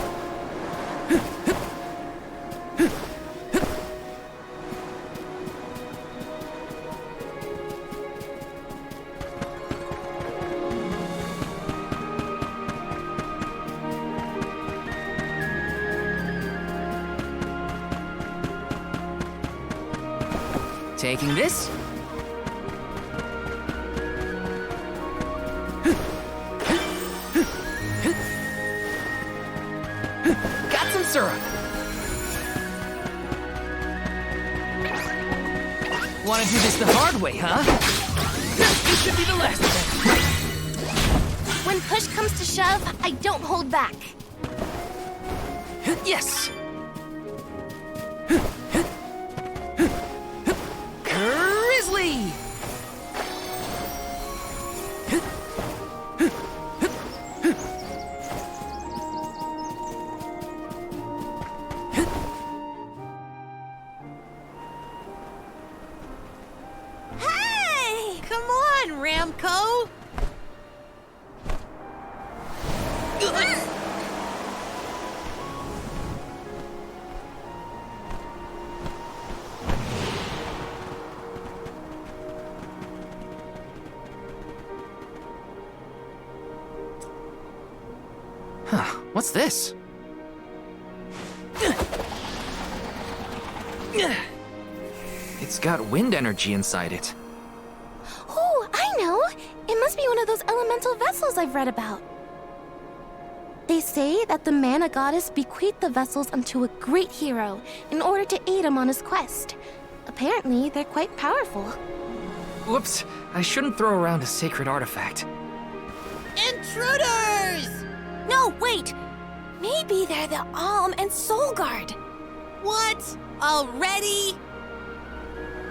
Taking this. Got some syrup. Want to do this the hard way, huh? This should be the last of it. When push comes to shove, I don't hold back. Yes. Grizzly. Hey! Come on, Ramco! Huh, what's this? It's got wind energy inside it. Oh, I know! It must be one of those elemental vessels I've read about. They say that the mana goddess bequeathed the vessels unto a great hero in order to aid him on his quest. Apparently, they're quite powerful. Whoops, I shouldn't throw around a sacred artifact. Intruders! No, wait! Maybe they're the Alm and Soul Guard. What? Already?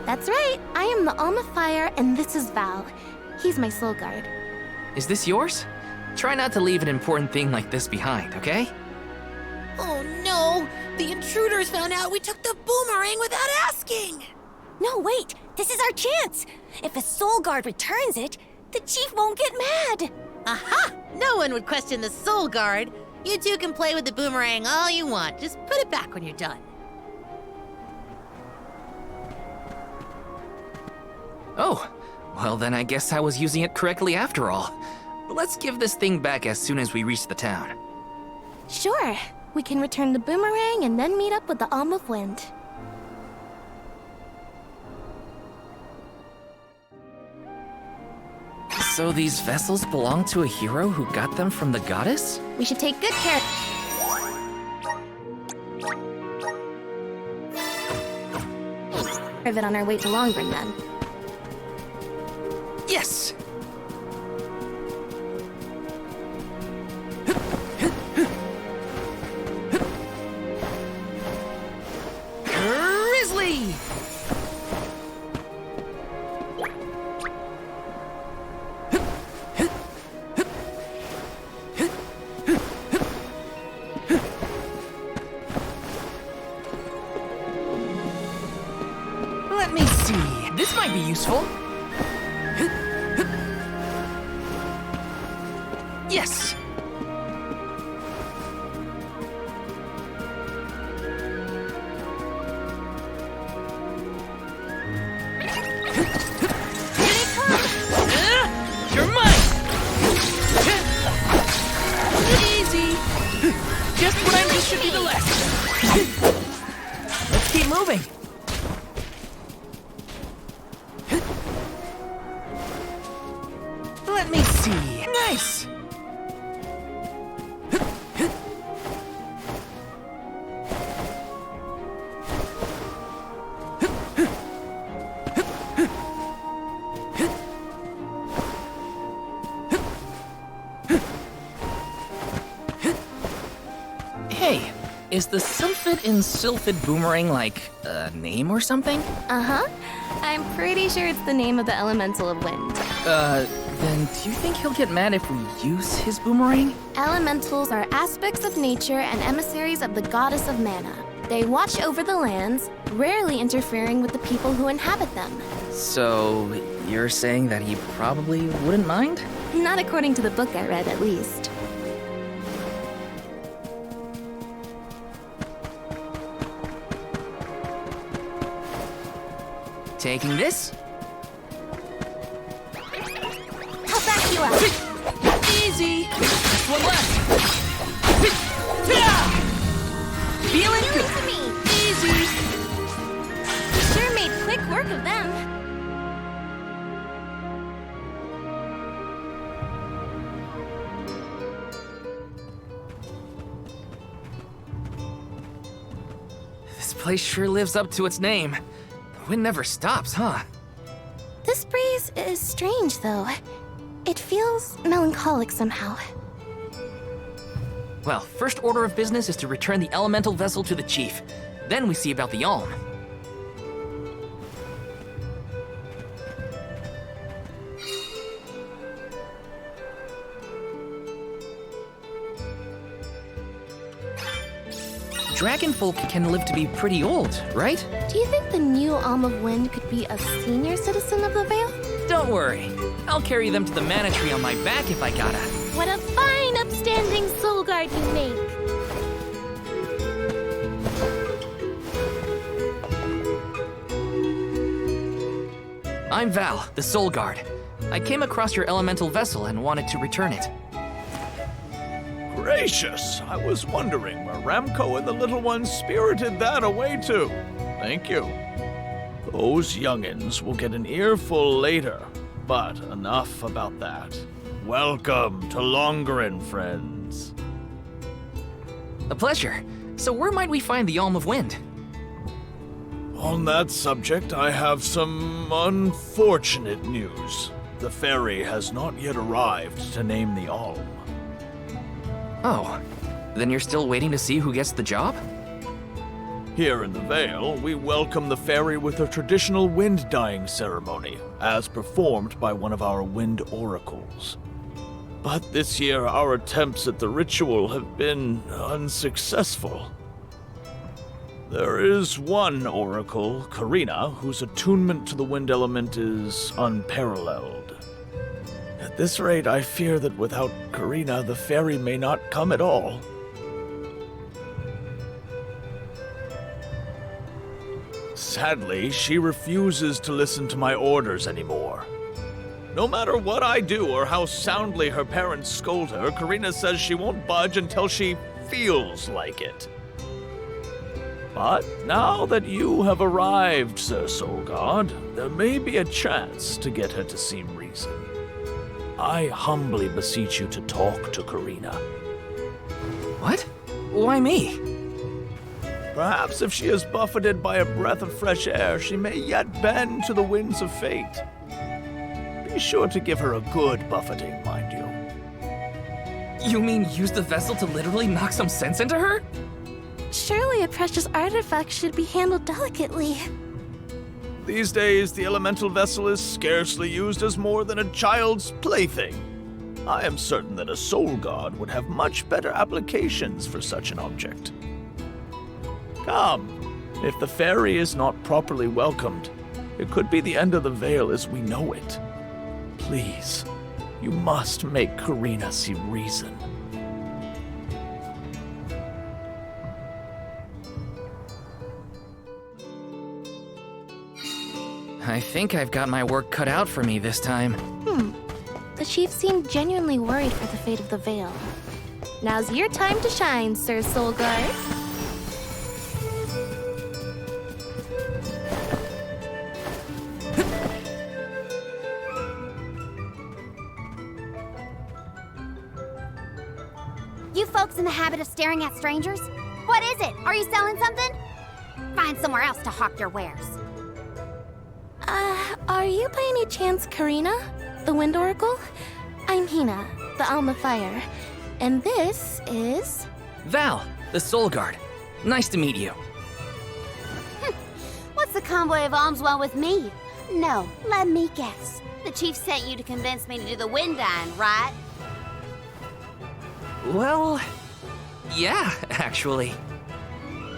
That's right, I am the Alma Fire and this is Val. He's my soul guard. Is this yours? Try not to leave an important thing like this behind, okay? Oh no! The intruders found out we took the boomerang without asking! No, wait! This is our chance! If a soul guard returns it, the chief won't get mad! Aha! No one would question the soul guard. You two can play with the boomerang all you want. Just put it back when you're done. Oh, well then I guess I was using it correctly after all. Let's give this thing back as soon as we reach the town. Sure. We can return the boomerang and then meet up with the Alm of Wind. So these vessels belong to a hero who got them from the goddess? We should take good care of it on our way to Longren then. Yes! Grizzly! Let me see. This might be useful. Yes! You're mine! Easy! Just when I knew should be the last. Let's keep moving. Let me see. Nice! Hey, is the Sylphid in Sylphid Boomerang like a name or something? Uh-huh. I'm pretty sure it's the name of the elemental of wind. Then do you think he'll get mad if we use his boomerang? Elementals are aspects of nature and emissaries of the goddess of mana. They watch over the lands, rarely interfering with the people who inhabit them. So, you're saying that he probably wouldn't mind? Not according to the book I read, at least. Taking this? I'll back you up! Easy! Just one left! Feeling Give good! it to me! Easy! You sure made quick work of them. This place sure lives up to its name. The wind never stops, huh? This breeze is strange, though. It feels melancholic somehow. Well, first order of business is to return the elemental vessel to the chief. Then we see about the Alm. Dragonfolk can live to be pretty old, right? Do you think the new Alm of Wind could be a senior citizen of the Vale? Don't worry. I'll carry them to the mana tree on my back if I gotta. What a fine, upstanding soul guard you make! I'm Val, the Soul Guard. I came across your elemental vessel and wanted to return it. Gracious! I was wondering where Ramco and the little ones spirited that away to. Thank you. Those youngins will get an earful later, but enough about that. Welcome to Longren, friends. A pleasure. So where might we find the Alm of Wind? On that subject, I have some unfortunate news. The ferry has not yet arrived to name the Alm. Oh, then you're still waiting to see who gets the job? Here in the Vale, we welcome the fairy with a traditional wind-dyeing ceremony, as performed by one of our wind oracles. But this year, our attempts at the ritual have been unsuccessful. There is one oracle, Karina, whose attunement to the wind element is unparalleled. At this rate, I fear that without Karina, the fairy may not come at all. Sadly, she refuses to listen to my orders anymore. No matter what I do or how soundly her parents scold her, Karina says she won't budge until she feels like it. But now that you have arrived, Sir Soul God, there may be a chance to get her to see reason. I humbly beseech you to talk to Karina. What? Why me? Perhaps if she is buffeted by a breath of fresh air, she may yet bend to the winds of fate. Be sure to give her a good buffeting, mind you. You mean use the vessel to literally knock some sense into her? Surely a precious artifact should be handled delicately. These days, the elemental vessel is scarcely used as more than a child's plaything. I am certain that a soul god would have much better applications for such an object. Come, if the fairy is not properly welcomed, it could be the end of the Vale as we know it. Please, you must make Karina see reason. I think I've got my work cut out for me this time. The chief seemed genuinely worried for the fate of the Vale. Now's your time to shine, Sir Soulguard. You folks in the habit of staring at strangers? What is it? Are you selling something? Find somewhere else to hawk your wares. Are you by any chance Karina, the Wind Oracle? I'm Hina, the Alma Fire. And this is... Val, the Soul Guard. Nice to meet you. What's the convoy of alms want with me? No, let me guess. The chief sent you to convince me to do the wind dyeing, right? Well, yeah, actually.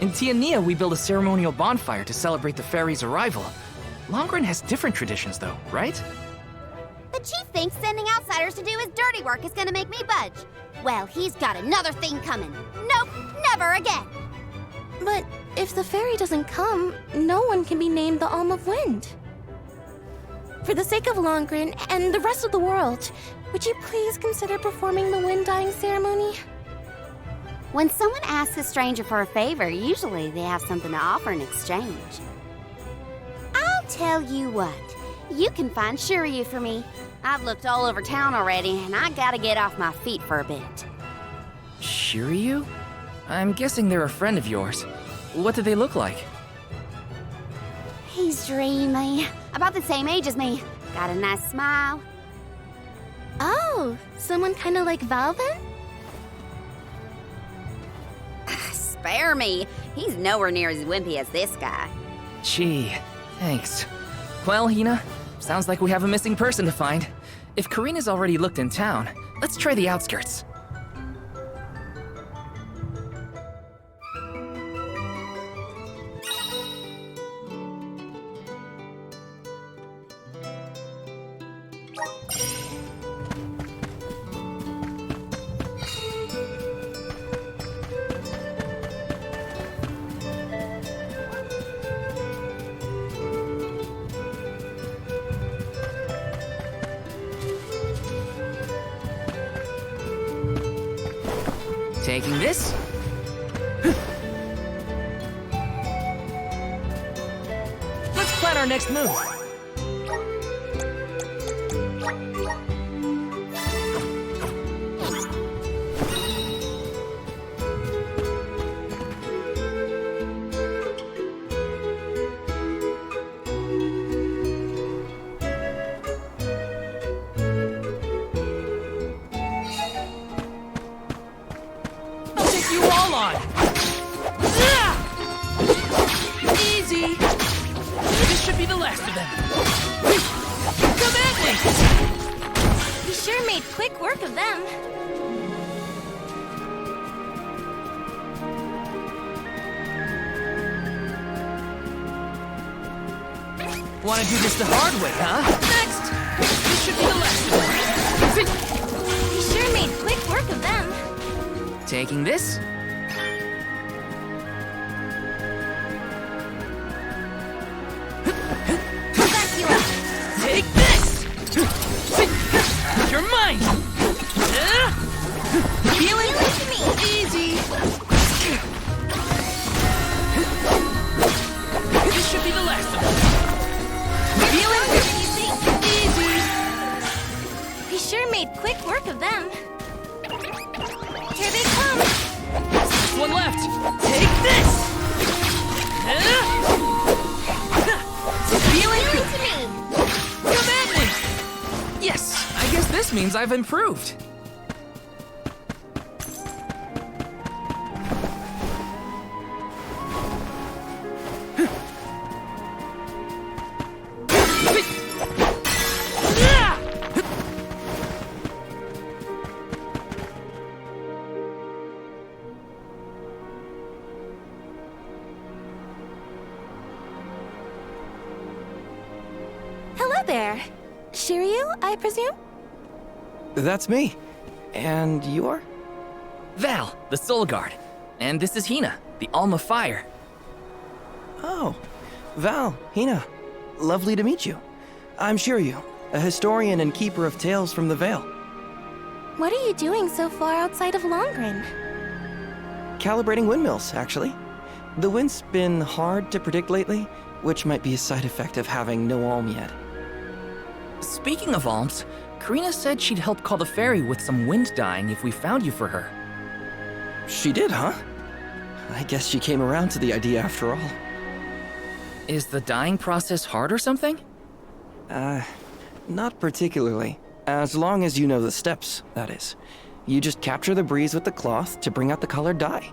In Tiania, we build a ceremonial bonfire to celebrate the fairy's arrival. Longren has different traditions, though, right? The chief thinks sending outsiders to do his dirty work is gonna make me budge. Well, he's got another thing coming. Nope, never again. But if the fairy doesn't come, no one can be named the Alm of Wind. For the sake of Longren and the rest of the world, would you please consider performing the wind dyeing ceremony? When someone asks a stranger for a favor, usually they have something to offer in exchange. I'll tell you what, you can find Shiryu for me. I've looked all over town already, and I gotta get off my feet for a bit. Shiryu? I'm guessing they're a friend of yours. What do they look like? He's dreamy, about the same age as me. Got a nice smile. Oh, someone kind of like Val then? Spare me. He's nowhere near as wimpy as this guy. Gee, thanks. Well, Hina, sounds like we have a missing person to find. If Karina's already looked in town, let's try the outskirts. Taking this. Let's plan our next move. last of them! Come at me! He sure made quick work of them. Wanna do this the hard way, huh? Next! This should be the last of them! He sure made quick work of them. Taking this? Take this! You're mine! Feeling to me. Easy! This should be the last of them. Feeling easy. Easy! He sure made quick work of them. Here they come. Just one left. Take this! Feeling to me. Come at me! Yes, I guess this means I've improved. Hello there. Shiryu, I presume? That's me. And you are? Val, the Soul Guard. And this is Hina, the Alm of Fire. Oh, Val, Hina. Lovely to meet you. I'm Shiryu, a historian and keeper of tales from the Vale. What are you doing so far outside of Longren? Calibrating windmills, actually. The wind's been hard to predict lately, which might be a side effect of having no alm yet. Speaking of alms, Karina said she'd help call the fairy with some wind dying if we found you for her. She did, huh? I guess she came around to the idea after all. Is the dyeing process hard or something? Not particularly. As long as you know the steps, that is. You just capture the breeze with the cloth to bring out the colored dye.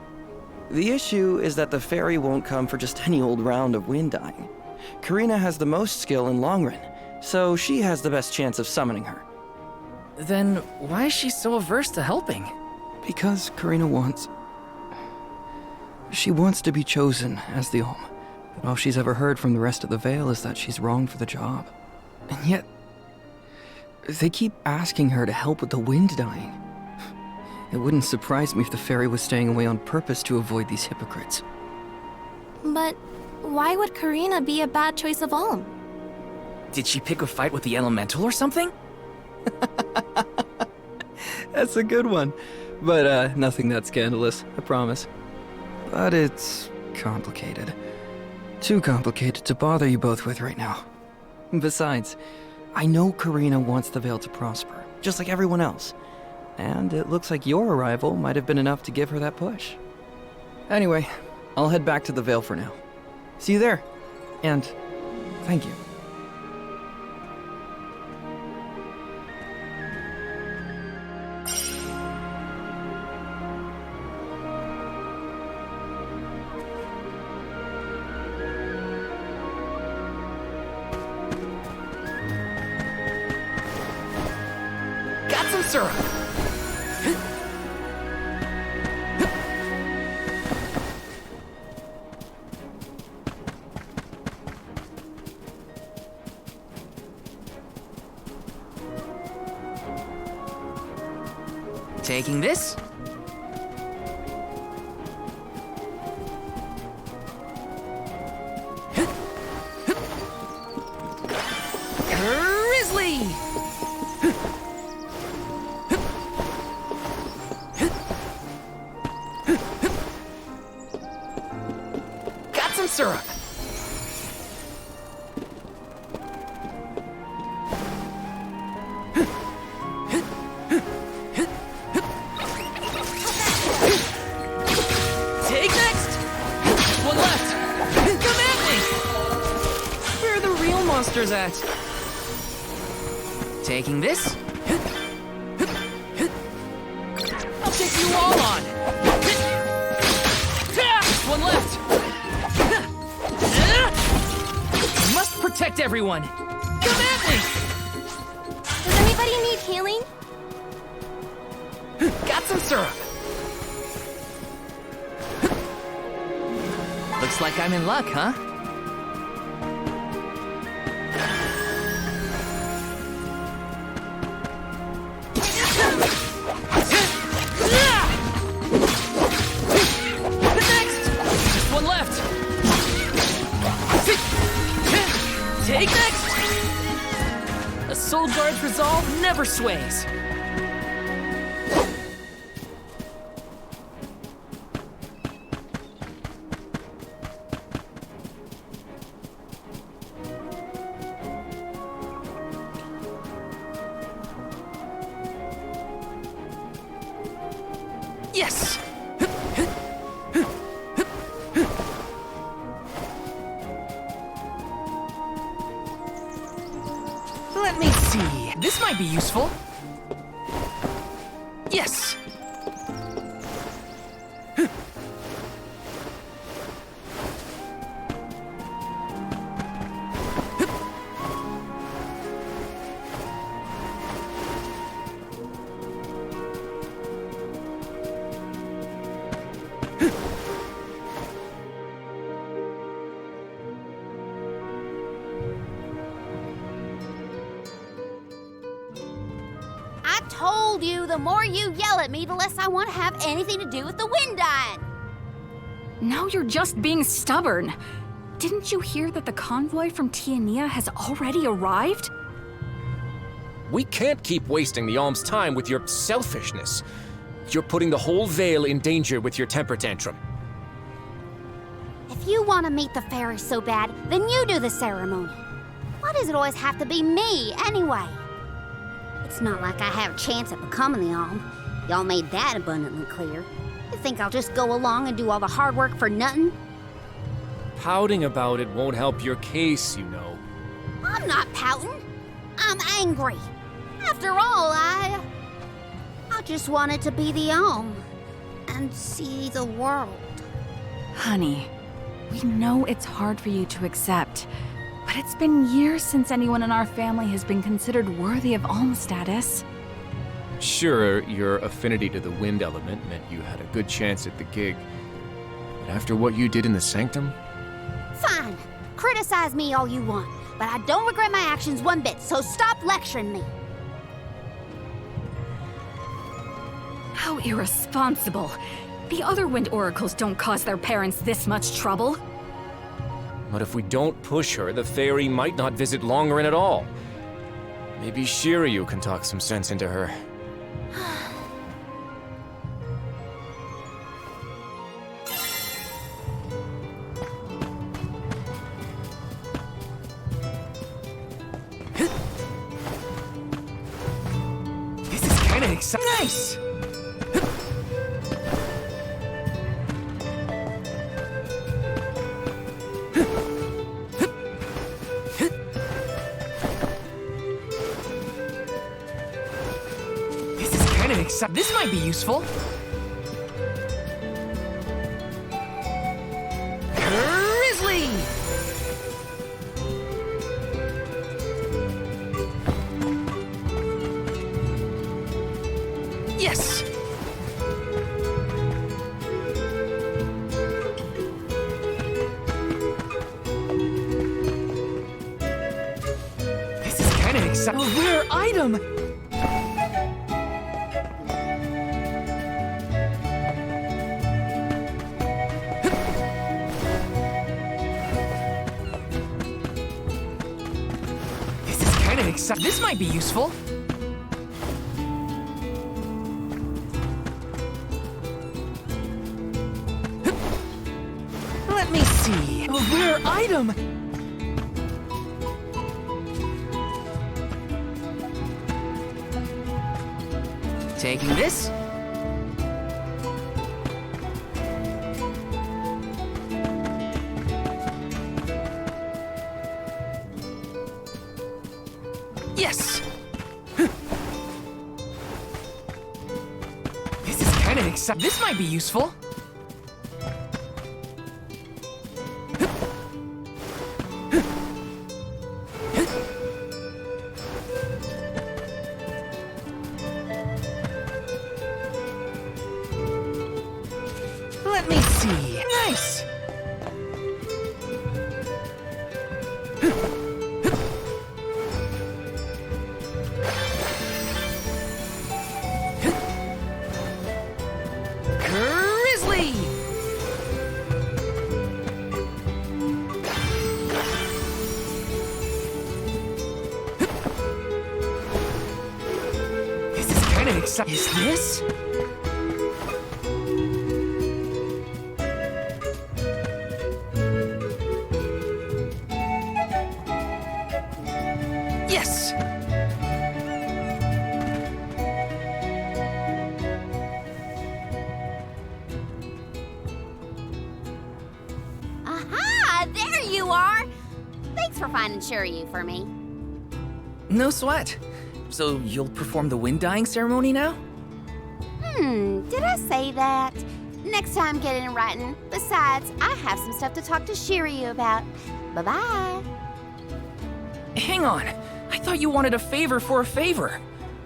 The issue is that the fairy won't come for just any old round of wind dyeing. Karina has the most skill in Longren, so she has the best chance of summoning her. Then why is she so averse to helping? Because Karina wants... She wants to be chosen as the Alm, but all she's ever heard from the rest of the Vale is that she's wrong for the job. And yet, they keep asking her to help with the wind dyeing. It wouldn't surprise me if the fairy was staying away on purpose to avoid these hypocrites. But why would Karina be a bad choice of Alm? Did she pick a fight with the elemental or something? That's a good one. But nothing that scandalous, I promise. But it's complicated. Too complicated to bother you both with right now. Besides, I know Karina wants the Vale to prosper, just like everyone else. And it looks like your arrival might have been enough to give her that push. Anyway, I'll head back to the Vale for now. See you there. And thank you. Got some syrup. Taking this. Grizzly! Got some syrup. Take next! One left! Come at me! Where are the real monsters at? Taking this? I'll take you all on! One left! Must protect protect everyone! Come at me! Does anybody need healing? Got some syrup! Looks like I'm in luck, huh? Next! Just one left! Take next! A Soul Guard's resolve never sways. Yes! Let me see. This might be useful. Yes! I told you, the more you yell at me, the less I want to have anything to do with the wind dying. Now you're just being stubborn. Didn't you hear that the convoy from Tiania has already arrived? We can't keep wasting the Alm's time with your selfishness. You're putting the whole Vale in danger with your temper tantrum. If you want to meet the fairies so bad, then you do the ceremony. Why does it always have to be me, anyway? It's not like I have a chance at becoming the Alm. Y'all made that abundantly clear. You think I'll just go along and do all the hard work for nothing? Pouting about it won't help your case, you know. I'm not pouting. I'm angry. After all, I just wanted to be the Alm and see the world. Honey, we know it's hard for you to accept, but it's been years since anyone in our family has been considered worthy of Alm status. Sure, your affinity to the wind element meant you had a good chance at the gig. But after what you did in the Sanctum? Fine. Criticize me all you want, but I don't regret my actions one bit, so stop lecturing me. How irresponsible. The other wind oracles don't cause their parents this much trouble. But if we don't push her, the fairy might not visit Longerin at all. Maybe Shiryu can talk some sense into her. This is kinda exciting. Nice! This might be useful. Grizzly! Yes! This is kind of exciting. A rare item! This might be useful. Let me see. A rare item! Taking this. Yes! This is kinda exciting. This might be useful. exciting. Is this? Yes! Aha! There you are! Thanks for finding Shiryu for me. No sweat. So you'll perform the wind dyeing ceremony now? Did I say that? Next time, get it in writing. Besides, I have some stuff to talk to Shiryu about. Bye-bye. Hang on. I thought you wanted a favor for a favor.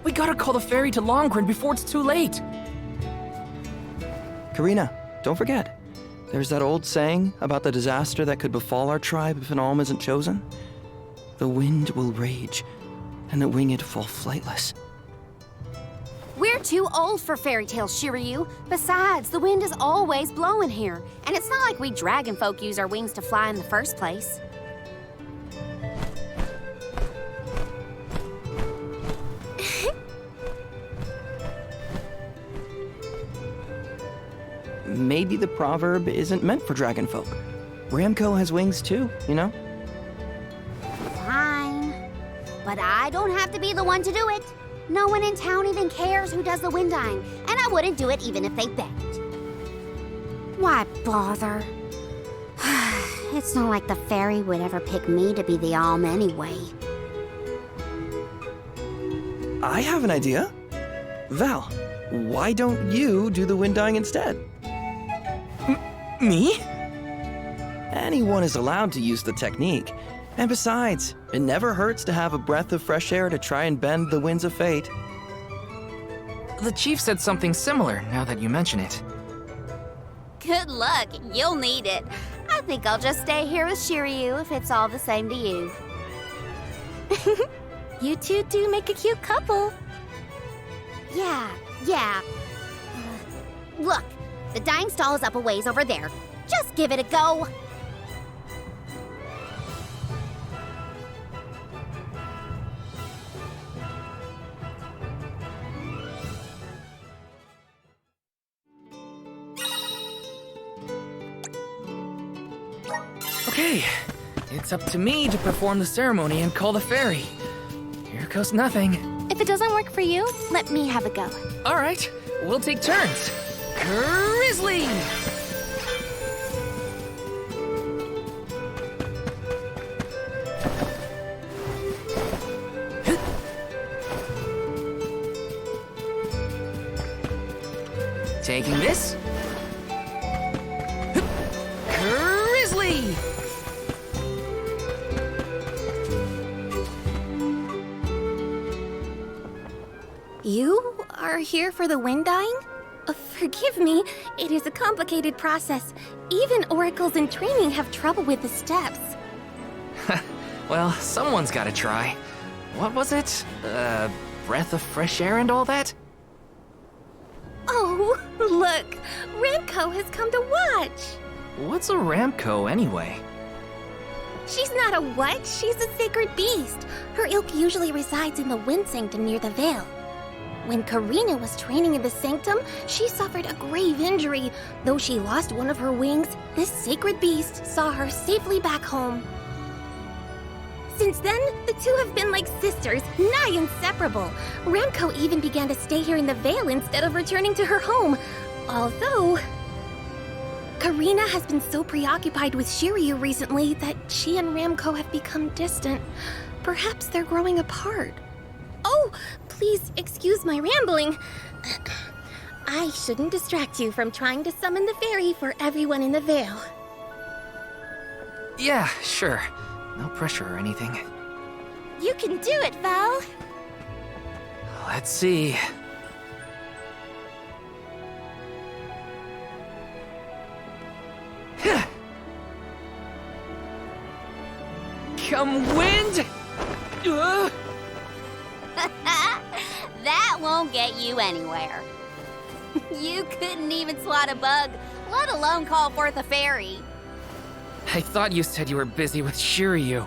We gotta call the ferry to Longren before it's too late. Karina, don't forget. There's that old saying about the disaster that could befall our tribe if an alm isn't chosen. The wind will rage, and the winged fall flightless. We're too old for fairy tales, Shiryu. Besides, the wind is always blowing here. And it's not like we dragon folk use our wings to fly in the first place. Maybe the proverb isn't meant for dragon folk. Ramco has wings too, you know? Fine. But I don't have to be the one to do it. No one in town even cares who does the wind dyeing, and I wouldn't do it even if they begged. Why bother? It's not like the fairy would ever pick me to be the alm anyway. I have an idea. Val, why don't you do the wind dyeing instead? Me? Anyone is allowed to use the technique. And besides, it never hurts to have a breath of fresh air to try and bend the winds of fate. The chief said something similar, now that you mention it. Good luck, you'll need it. I think I'll just stay here with Shiryu if it's all the same to you. You two do make a cute couple. Yeah. Look, the dyeing stall is up a ways over there. Just give it a go. Okay, it's up to me to perform the ceremony and call the ferry. Here goes nothing. If it doesn't work for you, let me have a go. All right, we'll take turns. Grizzly! Taking this. Grizzly! You are here for the wind dyeing? Forgive me, it is a complicated process. Even oracles in training have trouble with the steps. Well, someone's gotta try. What was it? Breath of fresh air and all that? Oh, look! Ramco has come to watch! What's a Ramco anyway? She's not a what? She's a sacred beast. Her ilk usually resides in the Wind Sanctum near the Veil. When Karina was training in the Sanctum, she suffered a grave injury. Though she lost one of her wings, this sacred beast saw her safely back home. Since then, the two have been like sisters, nigh inseparable. Ramco even began to stay here in the Veil instead of returning to her home. Although, Karina has been so preoccupied with Shiryu recently that she and Ramco have become distant. Perhaps they're growing apart. Oh, please excuse my rambling. I shouldn't distract you from trying to summon the fairy for everyone in the Veil. Yeah, sure. No pressure or anything. You can do it, Val. Let's see. Come wind! That won't get you anywhere. You couldn't even swat a bug, let alone call forth a fairy. I thought you said you were busy with Shiryu.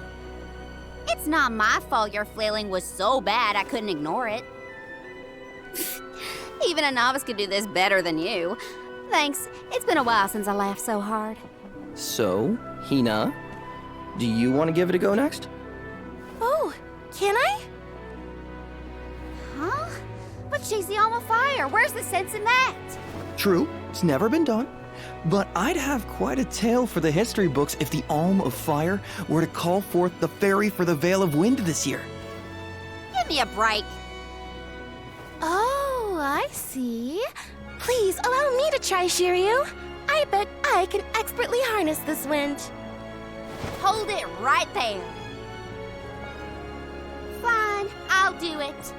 It's not my fault your flailing was so bad I couldn't ignore it. Even a novice could do this better than you. Thanks. It's been a while since I laughed so hard. So, Hina, do you want to give it a go next? Oh, can I? Huh? But she's the Alma Fire. Where's the sense in that? True, it's never been done. But I'd have quite a tale for the history books if the Alm of Fire were to call forth the Fairy for the Veil of Wind this year. Give me a break. Oh, I see. Please allow me to try, Shiryu. I bet I can expertly harness this wind. Hold it right there. Fine, I'll do it.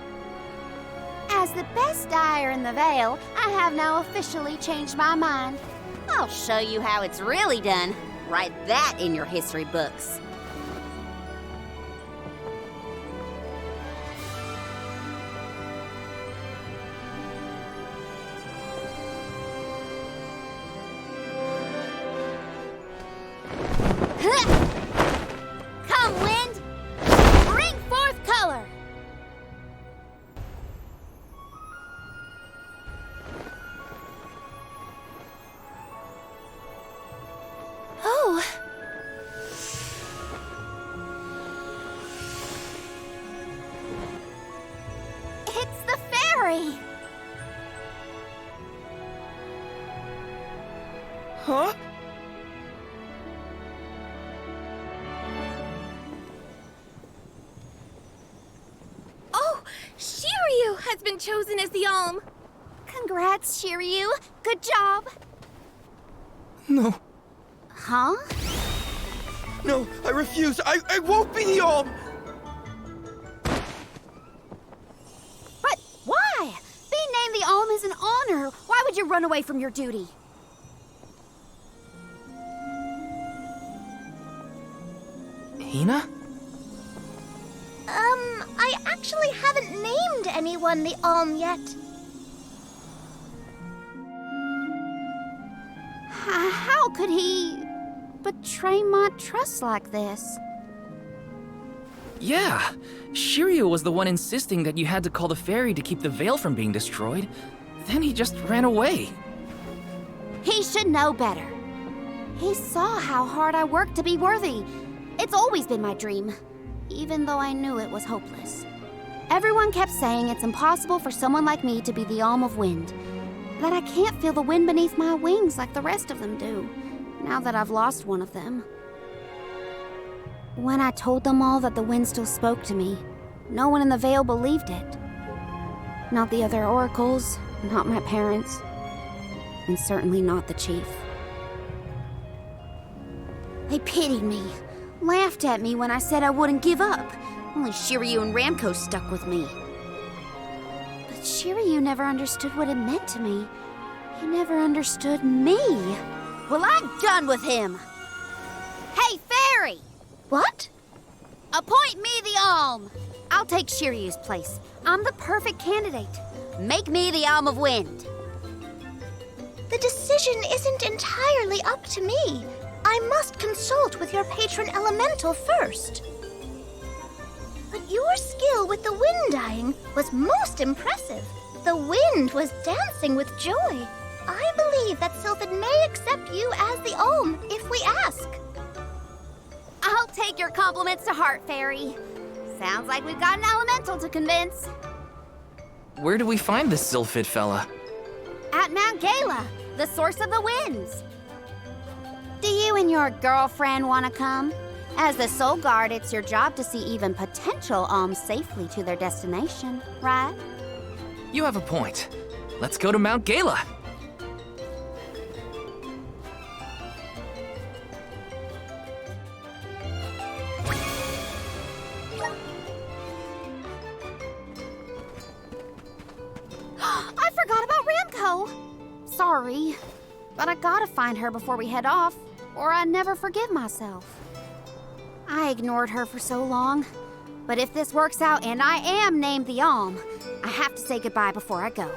As the best dyer in the Vale, I have now officially changed my mind. I'll show you how it's really done. Write that in your history books. Come, wind! Bring forth color! Oh. It's the fairy! Huh? Oh, Shiryu has been chosen as the Alm. Congrats, Shiryu. Good job. No. Huh? No, I refuse. I won't be the Alm. But why? Being named the Alm is an honor. Why would you run away from your duty? Hina? I actually haven't named anyone the Alm yet. How could he betray my trust like this? Yeah, Shiryu was the one insisting that you had to call the fairy to keep the veil from being destroyed. Then he just ran away. He should know better. He saw how hard I worked to be worthy. It's always been my dream, even though I knew it was hopeless. Everyone kept saying it's impossible for someone like me to be the Alm of Wind, that I can't feel the wind beneath my wings like the rest of them do, now that I've lost one of them. When I told them all that the wind still spoke to me, no one in the Vale believed it. Not the other oracles, not my parents, and certainly not the chief. They pitied me, laughed at me when I said I wouldn't give up. Only Shiryu and Ramco stuck with me. But Shiryu never understood what it meant to me. He never understood me. Well, I'm done with him. Hey, fairy! What? Appoint me the Alm. I'll take Shiryu's place. I'm the perfect candidate. Make me the Alm of Wind. The decision isn't entirely up to me. I must consult with your patron elemental first. But your skill with the wind dyeing was most impressive. The wind was dancing with joy. I believe that Sylphid may accept you as the Alm if we ask. I'll take your compliments to heart, fairy. Sounds like we've got an elemental to convince. Where do we find this Sylphid fella? At Mount Gala, the source of the winds. Do you and your girlfriend want to come? As the Soul Guard, it's your job to see even potential alms safely to their destination, right? You have a point. Let's go to Mount Gala. I forgot about Ramco. Sorry, but I gotta find her before we head off, or I'd never forgive myself. I ignored her for so long, but if this works out and I am named the Alm, I have to say goodbye before I go.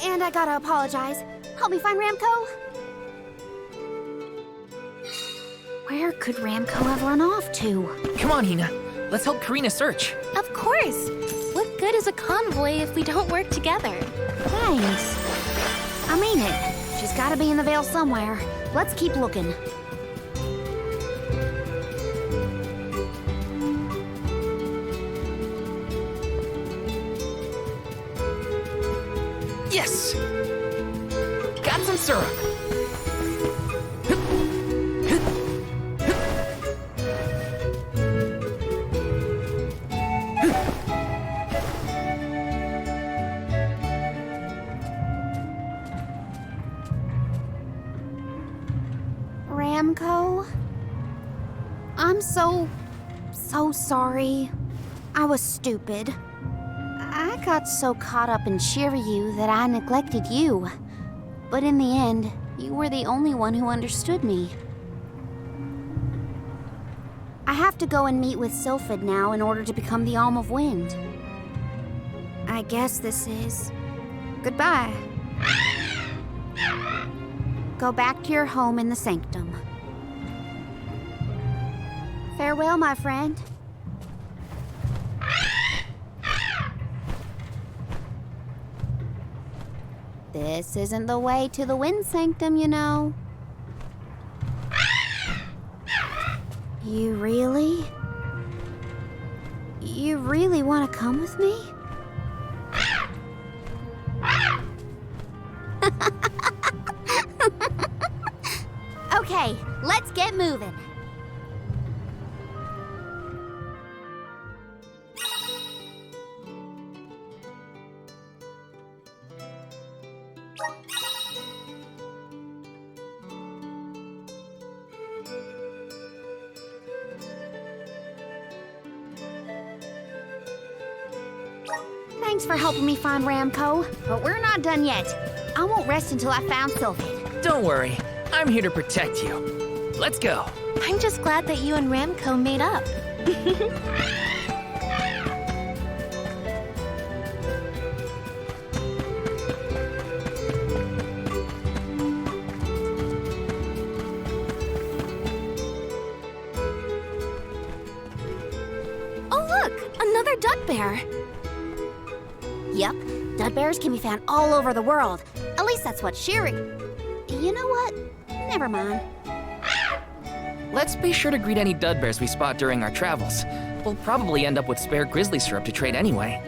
And I gotta apologize. Help me find Ramco. Where could Ramco have run off to? Come on, Hina. Let's help Karina search. Of course. What good good is a convoy if we don't work together? Thanks. I mean it. She's gotta be in the Vale somewhere. Let's keep looking. Yes! Got some syrup. Ramco? I'm so sorry. I was stupid. I got so caught up in Shiryu that I neglected you. But in the end, you were the only one who understood me. I have to go and meet with Sylphid now in order to become the Alm of Wind. I guess this is goodbye. Go back to your home in the Sanctum. Farewell, my friend. This isn't the way to the Wind Sanctum, you know. You really want to come with me? Okay, let's get moving. Thanks for helping me find Ramco, but we're not done yet. I won't rest until I found Sylphid. Don't worry, I'm here to protect you. Let's go. I'm just glad that you and Ramco made up. Oh look, another duck bear. Yep, dud bears can be found all over the world. At least that's what Shiri... You know what? Never mind. Let's be sure to greet any dud bears we spot during our travels. We'll probably end up with spare grizzly syrup to trade anyway.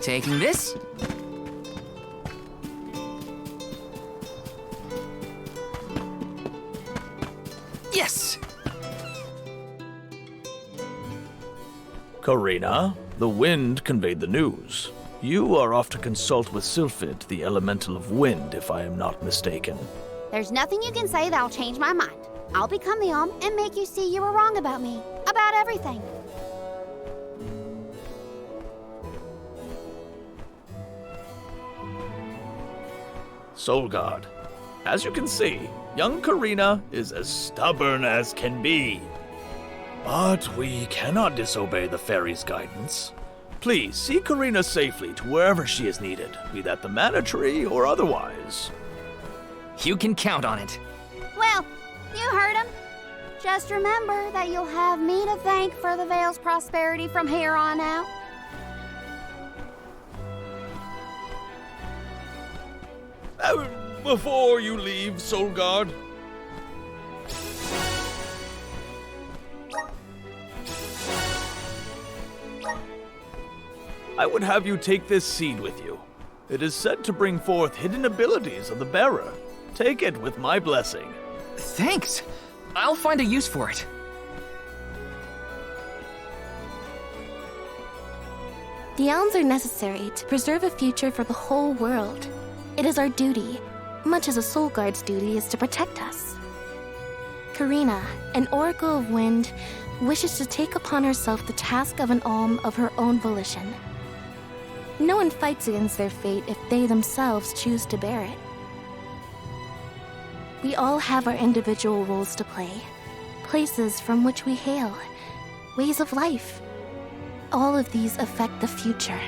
Taking this. Yes! Karina, the wind conveyed the news. You are off to consult with Sylphid, the elemental of wind, if I am not mistaken. There's nothing you can say that'll change my mind. I'll become the Alm and make you see you were wrong about me. About everything. Soul Guard, as you can see, young Karina is as stubborn as can be. But we cannot disobey the fairy's guidance. Please see Karina safely to wherever she is needed, be that the Mana Tree or otherwise. You can count on it. Well, you heard him. Just remember that you'll have me to thank for the Vale's prosperity from here on out. Before you leave, Soul Guard, I would have you take this seed with you. It is said to bring forth hidden abilities of the bearer. Take it with my blessing. Thanks. I'll find a use for it. The elms are necessary to preserve a future for the whole world. It is our duty, much as a soul guard's duty is to protect us. Karina, an Oracle of Wind, wishes to take upon herself the task of an alm of her own volition. No one fights against their fate if they themselves choose to bear it. We all have our individual roles to play, places from which we hail, ways of life. All of these affect the future.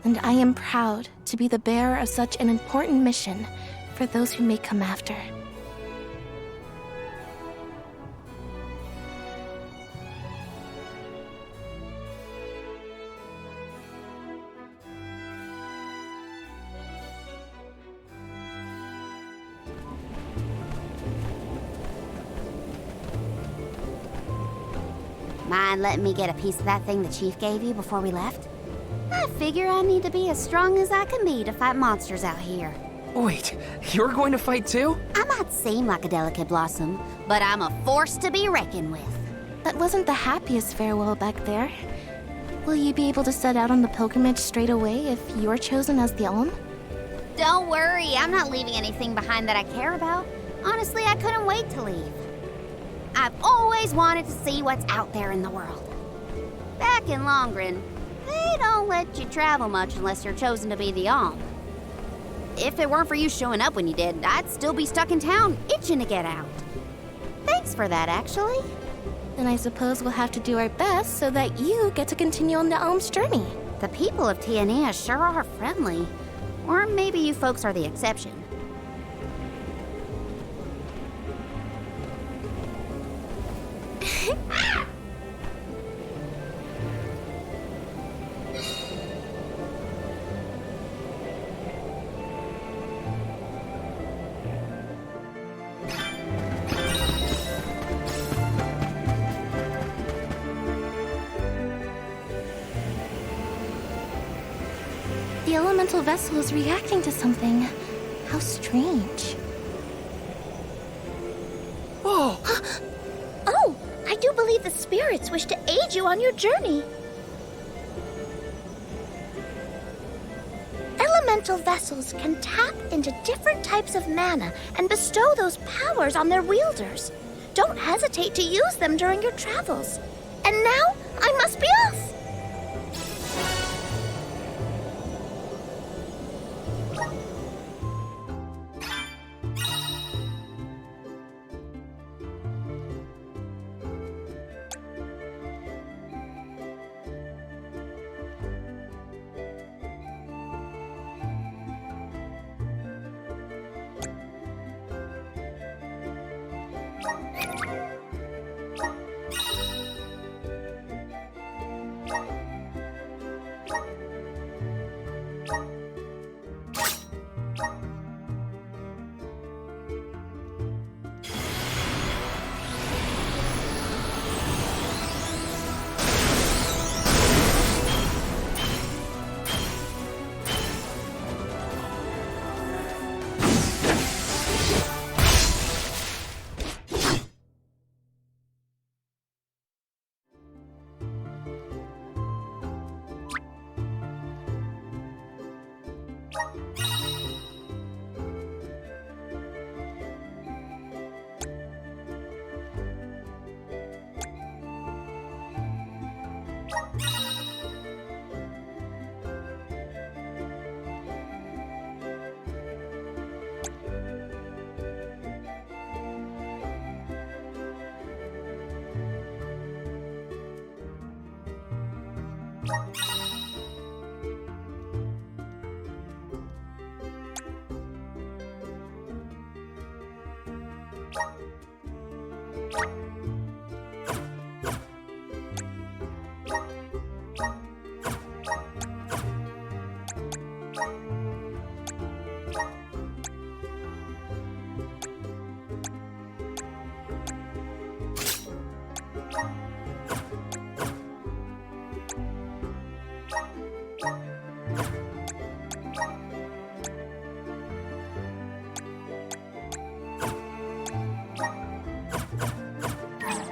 And I am proud to be the bearer of such an important mission for those who may come after. Mind letting me get a piece of that thing the chief gave you before we left? I figure I need to be as strong as I can be to fight monsters out here. Wait, you're going to fight too? I might seem like a delicate blossom, but I'm a force to be reckoned with. That wasn't the happiest farewell back there. Will you be able to set out on the pilgrimage straight away if you're chosen as the alm? Don't worry, I'm not leaving anything behind that I care about. Honestly, I couldn't wait to leave. I've always wanted to see what's out there in the world. Back in Longren, they don't let you travel much unless you're chosen to be the alm. If it weren't for you showing up when you did, I'd still be stuck in town, itching to get out. Thanks for that, actually. Then I suppose we'll have to do our best so that you get to continue on the alm's journey. The people of Tiania sure are friendly. Or maybe you folks are the exception. The elemental vessel is reacting to something. How strange. Oh! Oh! I do believe the spirits wish to aid you on your journey. Elemental vessels can tap into different types of mana and bestow those powers on their wielders. Don't hesitate to use them during your travels. And now, I must be off!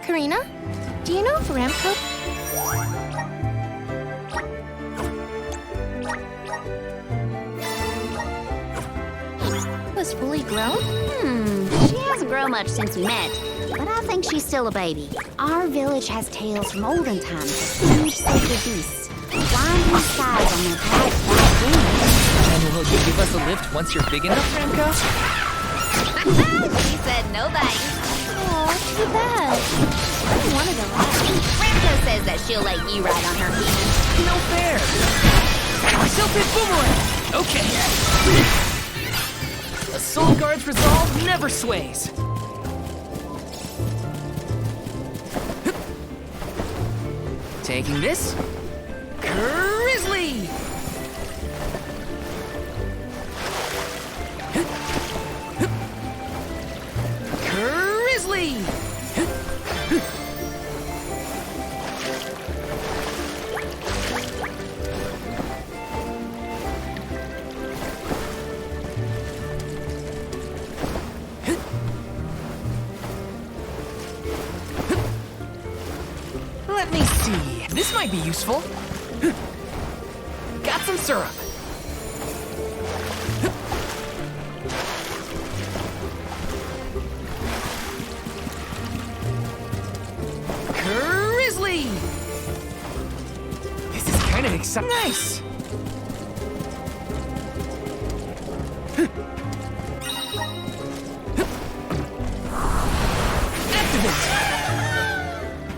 Karina, do you know if Ramco was fully grown? She has grow much since we met, but I think she's still a baby. Our village has tales from olden times of huge sacred beasts flying through the skies on their bright black wings. And will you give us a lift once you're big enough, Ramco? She said no thanks. Aw, too bad. I wanted to laugh. Ramco says that she'll let you ride on her feet. No fair. Tilted boomerang. Okay. A Soul Guard's resolve never sways. Taking this. Grizzly! Grizzly! Let me see. This might be useful. Got some syrup. Grizzly! This is kind of exciting. Nice! Activate!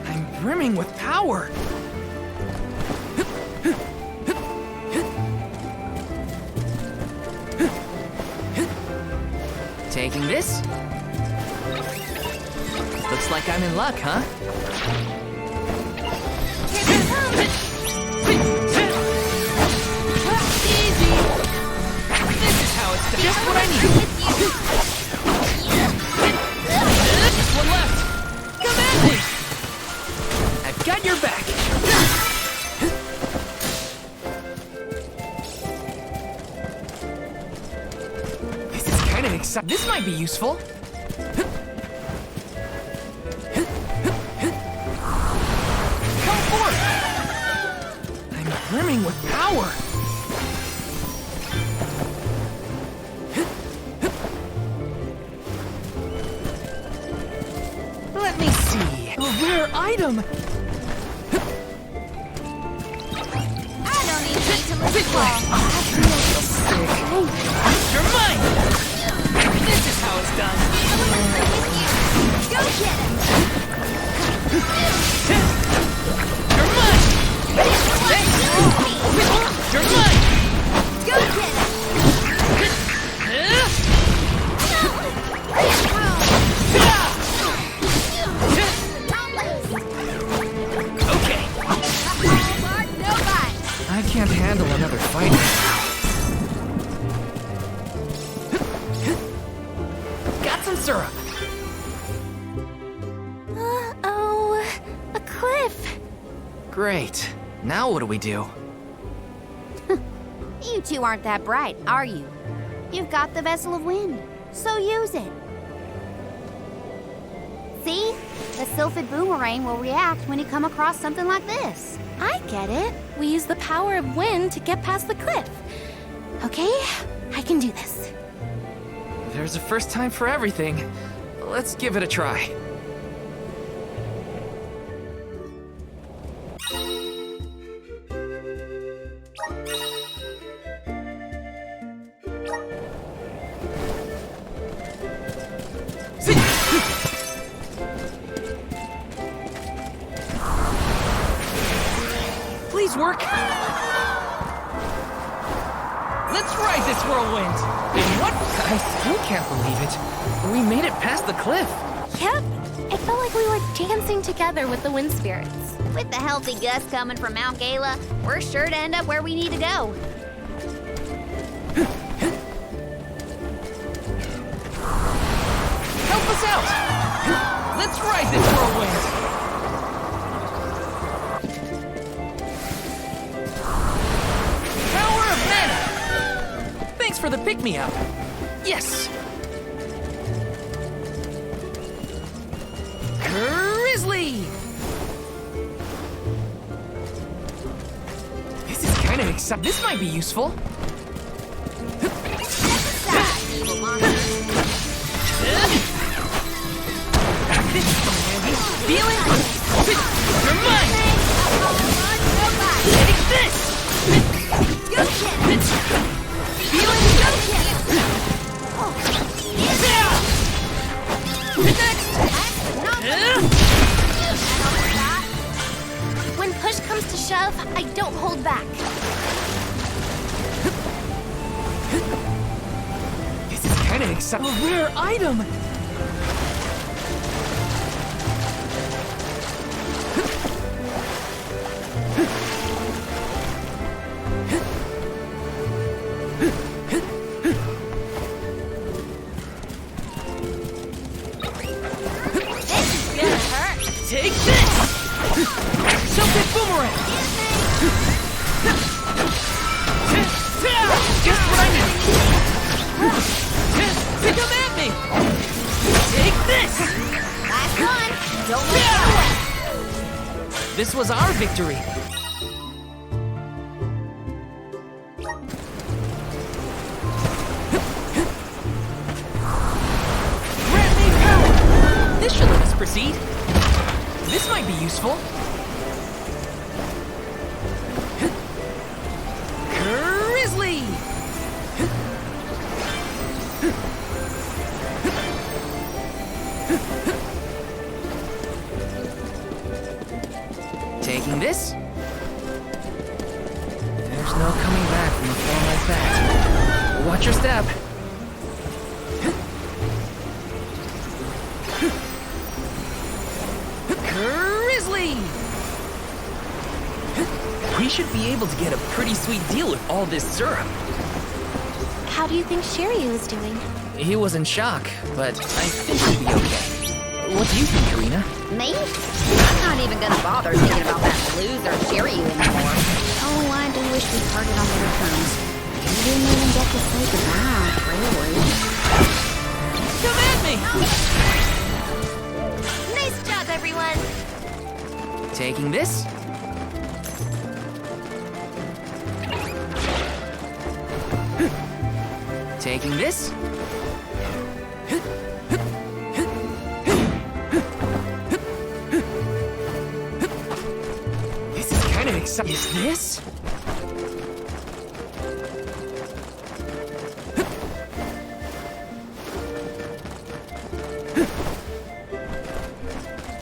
I'm brimming with power. Taking this? Looks like I'm in luck, huh? Easy! This is how it's done. Just what I need. Just one left. Come at me! I've got your back. This is kind of exciting. This might be useful. Come forth! I'm brimming with power. Let me see. A rare item. I don't even need to lift long. I feel so sick. You're mine! This is how it's done. Go get him! You're mine! You're mine! Go get him! Okay. I can't handle another fight. Got some syrup. Uh-oh. A cliff. Great. Now what do we do? You two aren't that bright, are you? You've got the Vessel of Wind, so use it. See? The Sylphid Boomerang will react when you come across something like this. I get it. We use the power of wind to get past the cliff. Okay, I can do this. There's a first time for everything. Let's give it a try. Please work. Let's ride this whirlwind. And what? I still can't believe it. We made it past the cliff. Yep. It felt like we were dancing together with the wind spirits. With the healthy gust coming from Mount Gala, we're sure to end up where we need to go. Help us out. Let's ride this whirlwind. Power of mana. Thanks for the pick-me-up. Yes. Grizzly. This is kind of exciting. This might be useful. Feeling? You're mine! Take this! Feeling? Next! When push comes to shove, I don't hold back. This is kinda exciting. A rare item! Take this! Something boomerang! Just what I need! Come at me! Take this! Last one! Don't let go! This was our victory! Grant me power! This should let us proceed. This might be useful. Grizzly! Taking this? There's no coming back from a form like that. Watch your step. Grizzly! We should be able to get a pretty sweet deal with all this syrup. How do you think Shiryu is doing? He was in shock, but I think he'll be okay. What do you think, Karina? Me? I'm not even gonna bother thinking about that loser Shiryu anymore. Oh, I do wish we parted on better terms. We didn't even get to say goodbye, really. Come at me! Nice job, everyone! Taking this? Taking this? This is kind of exciting. Is this?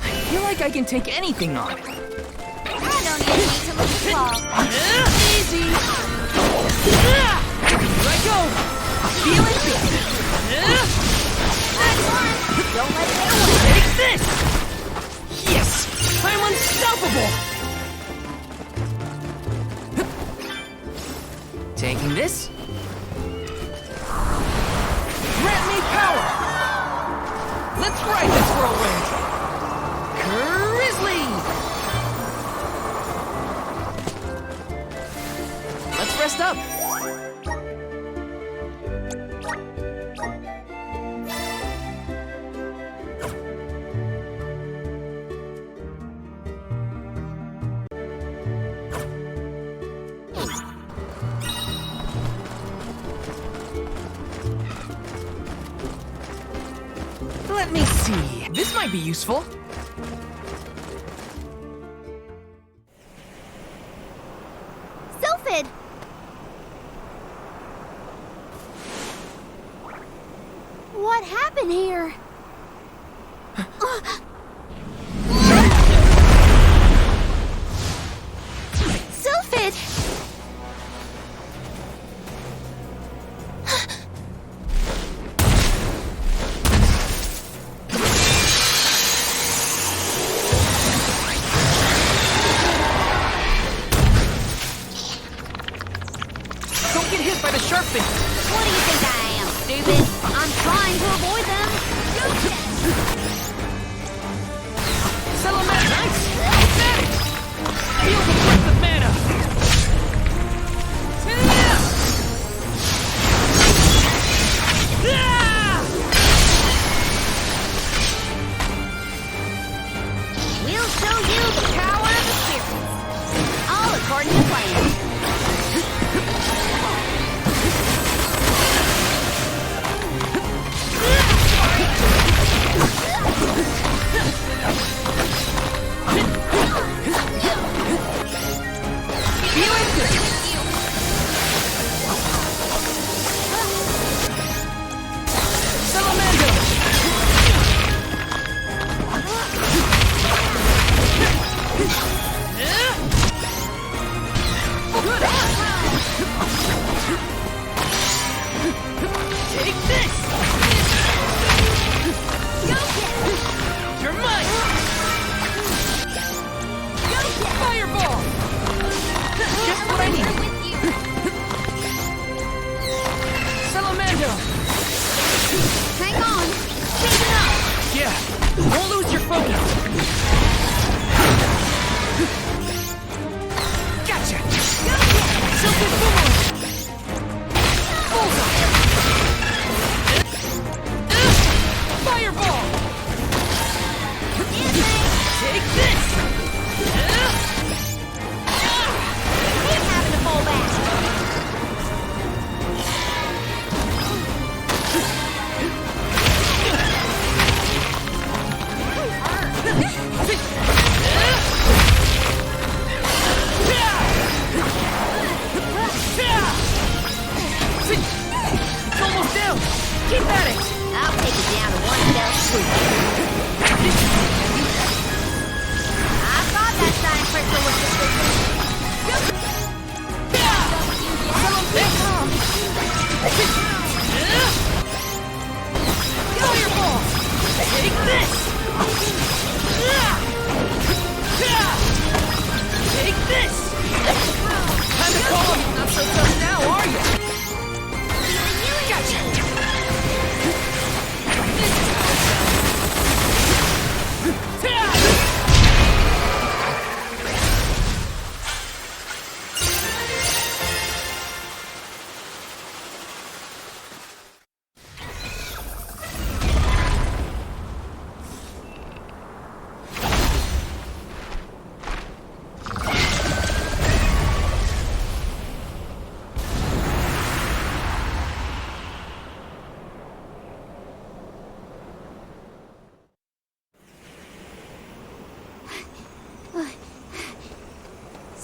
I feel like I can take anything on. I don't even need to look tall. Easy! Here I go! Feel it? Next one! Don't let it get away! Take this! Yes! I'm unstoppable! Taking this? Grant me power! Let's ride this whirlwind! Grizzly! Let's rest up! Let me see. This might be useful. Sylphid! What happened here? Sylphid!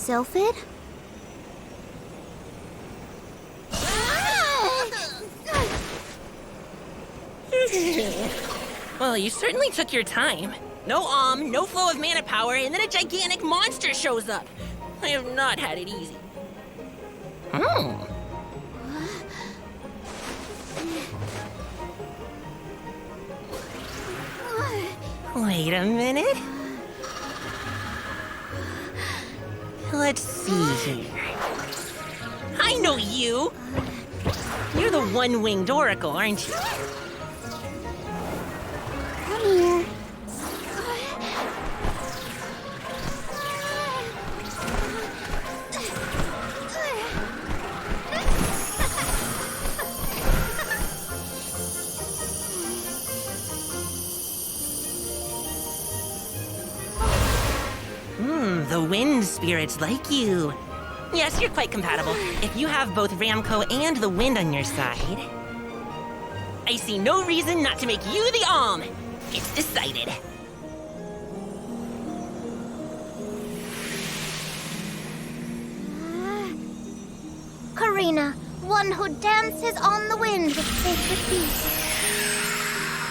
Sylphid? Well, you certainly took your time. No no flow of mana power, and then a gigantic monster shows up. I have not had it easy. Wait a minute. Let's see here. I know you! You're the one-winged oracle, aren't you? Come here. The wind spirits like you. Yes, you're quite compatible. If you have both Ramco and the wind on your side, I see no reason not to make you the Alm. It's decided. Karina, one who dances on the wind with sacred peace.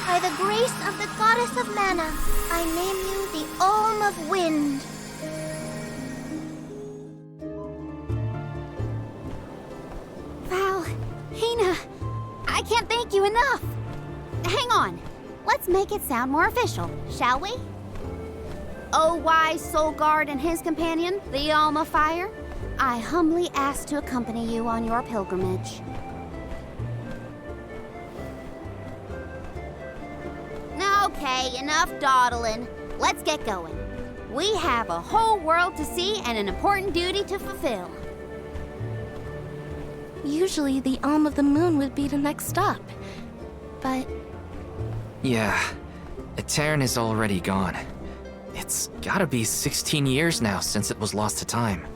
By the grace of the goddess of mana, I name you the Alm of Wind. Wow, Hina, I can't thank you enough. Hang on, let's make it sound more official, shall we? O wise Soul Guard and his companion, the Alm of Fire, I humbly ask to accompany you on your pilgrimage. Okay, enough dawdling. Let's get going. We have a whole world to see and an important duty to fulfill. Usually the Alm of the Moon would be the next stop. But... Yeah, Etern is already gone. It's gotta be 16 years now since it was lost to time.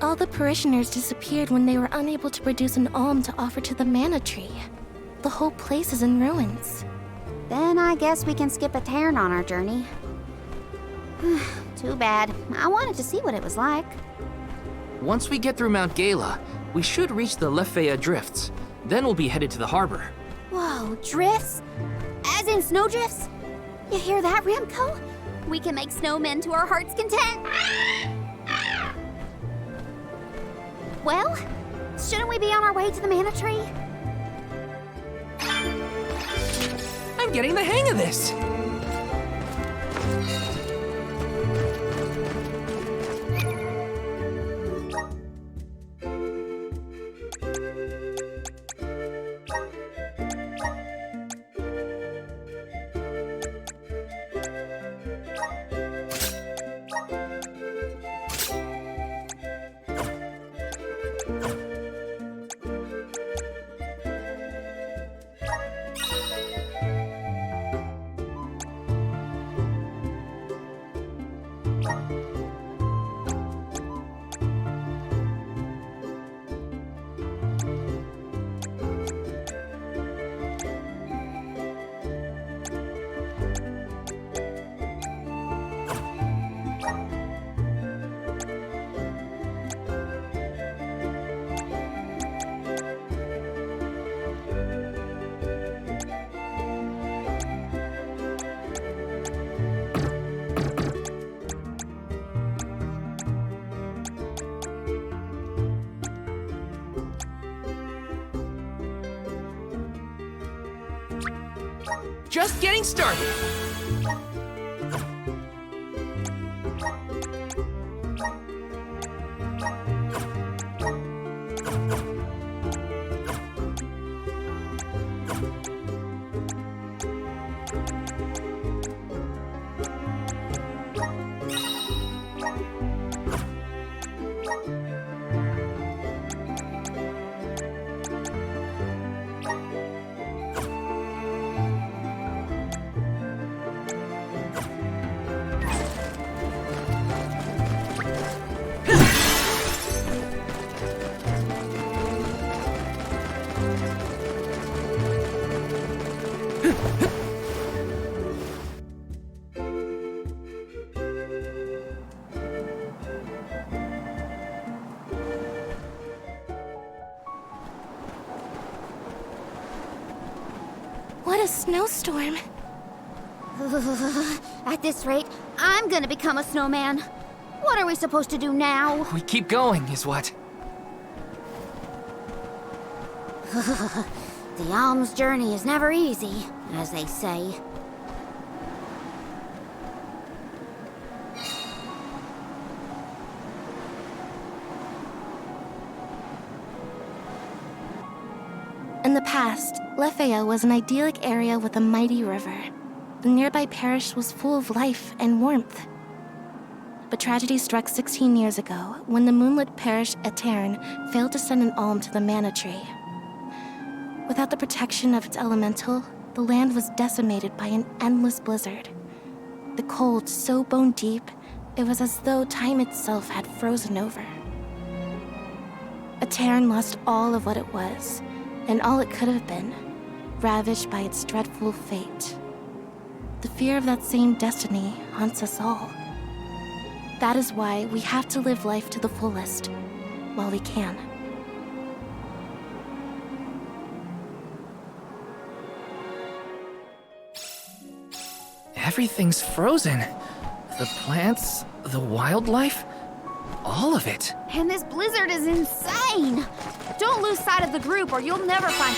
all the parishioners disappeared when they were unable to produce an alm to offer to the mana tree. The whole place is in ruins. Then I guess we can skip Etern on our journey. Too bad. I wanted to see what it was like. Once we get through Mount Gala, we should reach the Lefaya Drifts. Then we'll be headed to the harbor. Whoa, drifts? As in snowdrifts? You hear that, Ramco? We can make snowmen to our heart's content. Well, shouldn't we be on our way to the mana tree? I'm getting the hang of this! Just getting started. What a snowstorm. At this rate, I'm gonna become a snowman. What are we supposed to do now? We keep going, is what? The alm's journey is never easy, as they say. In the past, Lefaya was an idyllic area with a mighty river. The nearby parish was full of life and warmth. But tragedy struck 16 years ago when the moonlit parish Etern failed to send an alm to the mana tree. Without the protection of its elemental, the land was decimated by an endless blizzard. The cold so bone deep, it was as though time itself had frozen over. Etern lost all of what it was, and all it could have been, ravaged by its dreadful fate. The fear of that same destiny haunts us all. That is why we have to live life to the fullest, while we can. Everything's frozen. The plants, the wildlife, all of it. And this blizzard is insane! Don't lose sight of the group or you'll never find...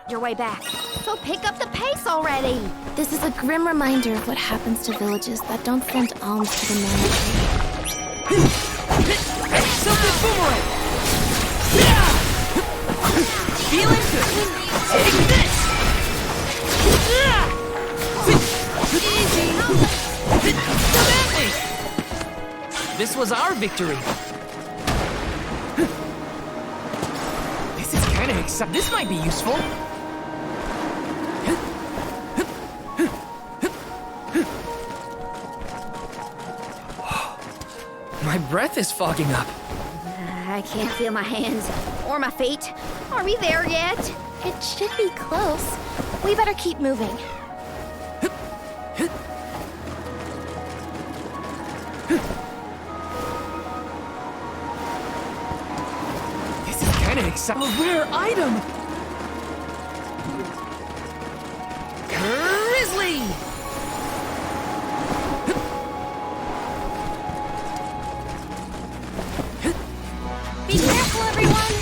your way back. So pick up the pace already! This is a grim reminder of what happens to villages that don't send alms to the mana tree. Something boomerang! Feeling good! Take this! Easy! Come at me! This was our victory. This is kind of exciting. This might be useful. My breath is fogging up. I can't feel my hands or my feet. Are we there yet? It should be close. We better keep moving. This is kind of exciting. A rare item! Grizzly! Be careful, everyone!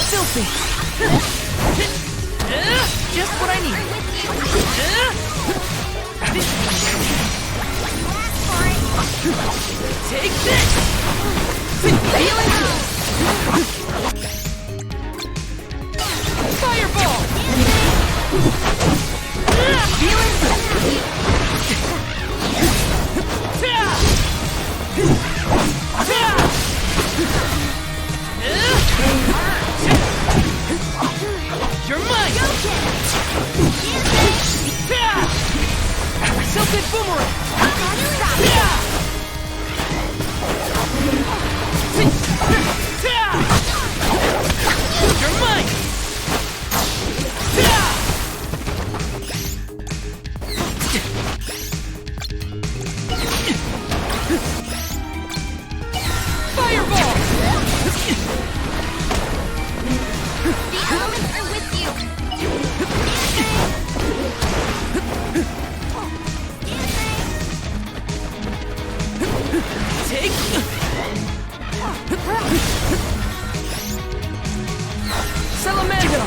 Filthy! Just what I need. Take this! Healing! Fireball! Healing! You're mine! Silken boomerang! You're mine! Fireball! The elements are with you! Take... Salamando!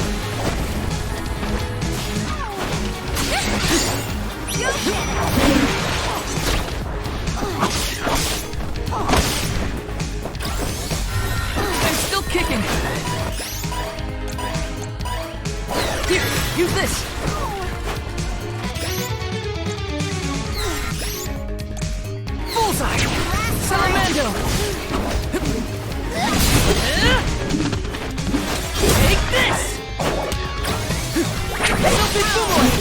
I'm still kicking. Here, use this. Bullseye! Salamando! Take this! Something boomerang!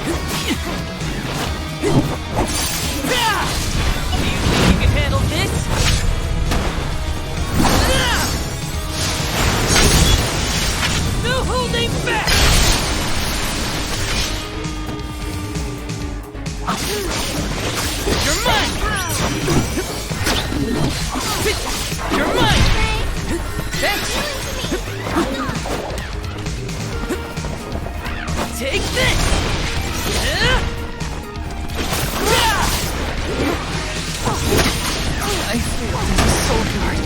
You can handle this? No holding back! You're mine! You're mine! Thanks! Take this! I feel this is so hard.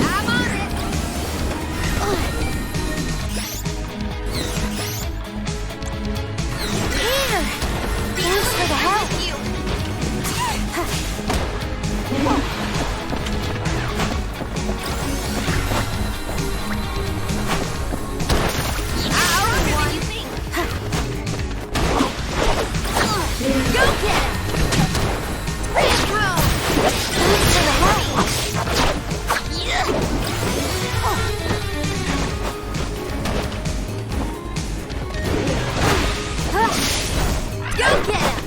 I'm on it. Here! Thanks for the help. Go get him! Retro! Thanks for the help. Go get him!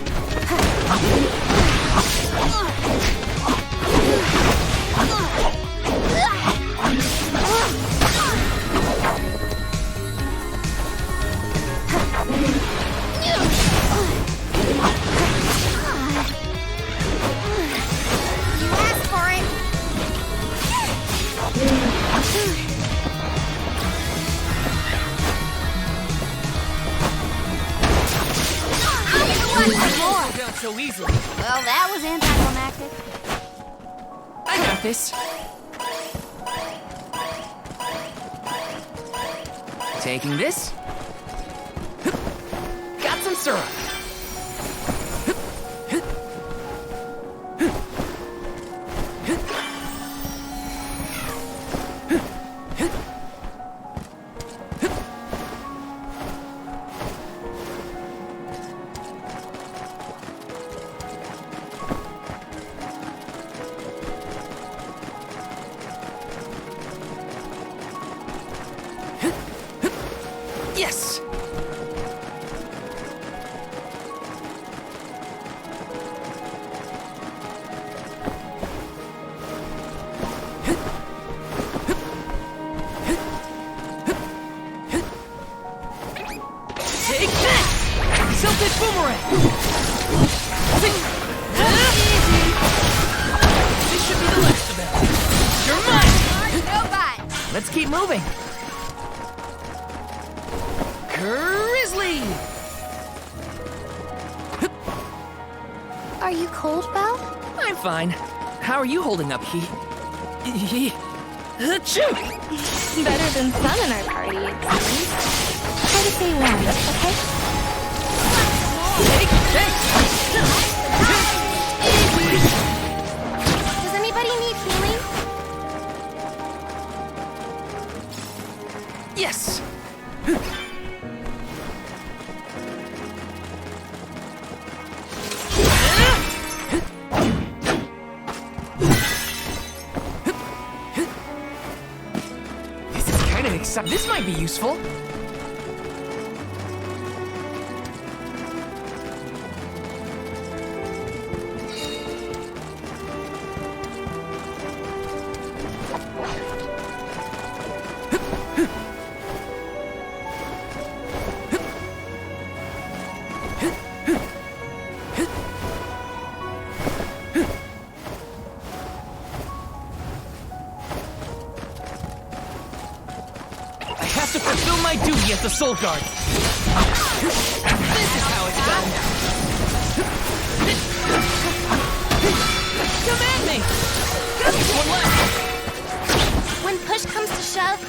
You asked for it. I'm the one for more! Down so easily. Well, that was anticlimactic. I got this. Taking this. Got some syrup. Yes! Take this! Tilted boomerang! This should be the last of them. You're mine! Nobody! Let's keep moving. Grizzly! Are you cold, Belle? I'm fine. How are you holding up, Achoo! Better than sun in our party, it seems. Try to stay warm, okay? Take this! Does anybody need healing? Yes! This is kind of exciting. This might be useful. I have to fulfill my duty as the Soul Guard. This is how it's done. Come at me! Just one left. When push comes to shove,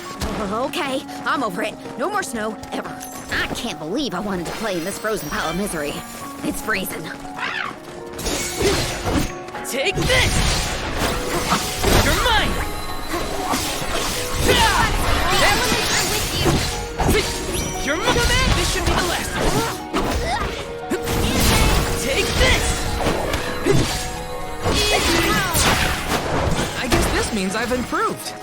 Okay, I'm over it. No more snow, ever. I can't believe I wanted to play in this frozen pile of misery. It's freezing. Take this! You're mine! You're mine! This should be the last of it. Take this! I guess this means I've improved.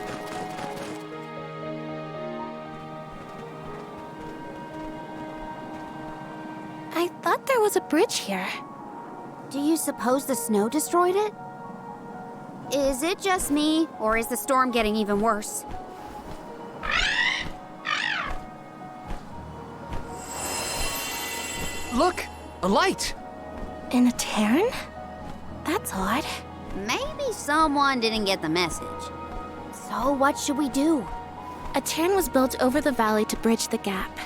I I thought there was a bridge here. Do you suppose the snow destroyed it? Is it just me, or is the storm getting even worse? Look! A light! In a cairn? That's odd. Maybe someone didn't get the message. So what should we do? A cairn was built over the valley to bridge the gap.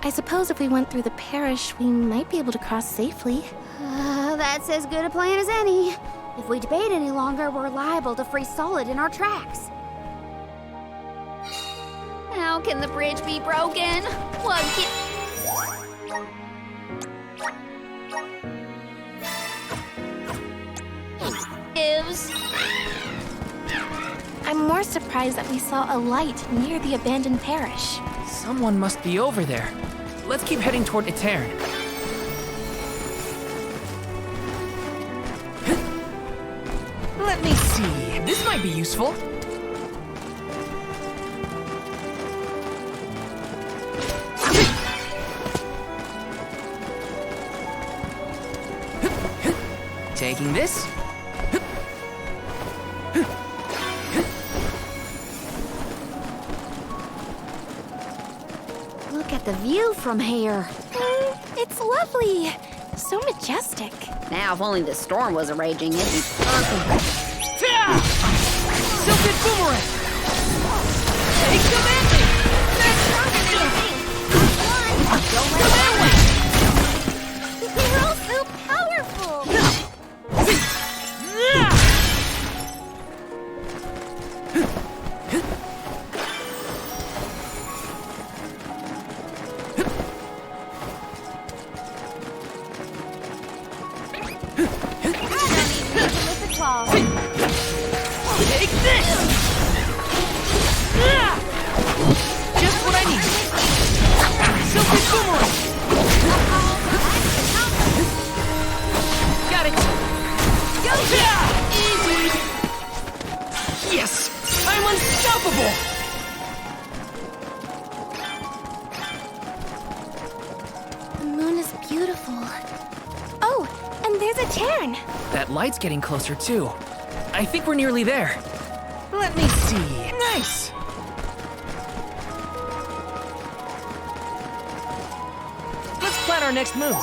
I suppose if we went through the parish, we might be able to cross safely. That's as good a plan as any. If we debate any longer, we're liable to freeze solid in our tracks. How can the bridge be broken? What gives? I'm more surprised that we saw a light near the abandoned parish. Someone must be over there. Let's keep heading toward Etern. Let me see. This might be useful. Taking this. Look at the view from here. It's lovely. So majestic. Now, if only the storm wasn't raging, it'd be perfect. Silted boomerang! Take the landing! We're all so powerful! Take this! Just what I need! Silky boomerang! Got it! Go! Easy! Yes! I'm unstoppable! The moon is beautiful. Oh, and there's a cairn. That light's getting closer too. I think we're nearly there. Let me see. Nice! Let's plan our next move.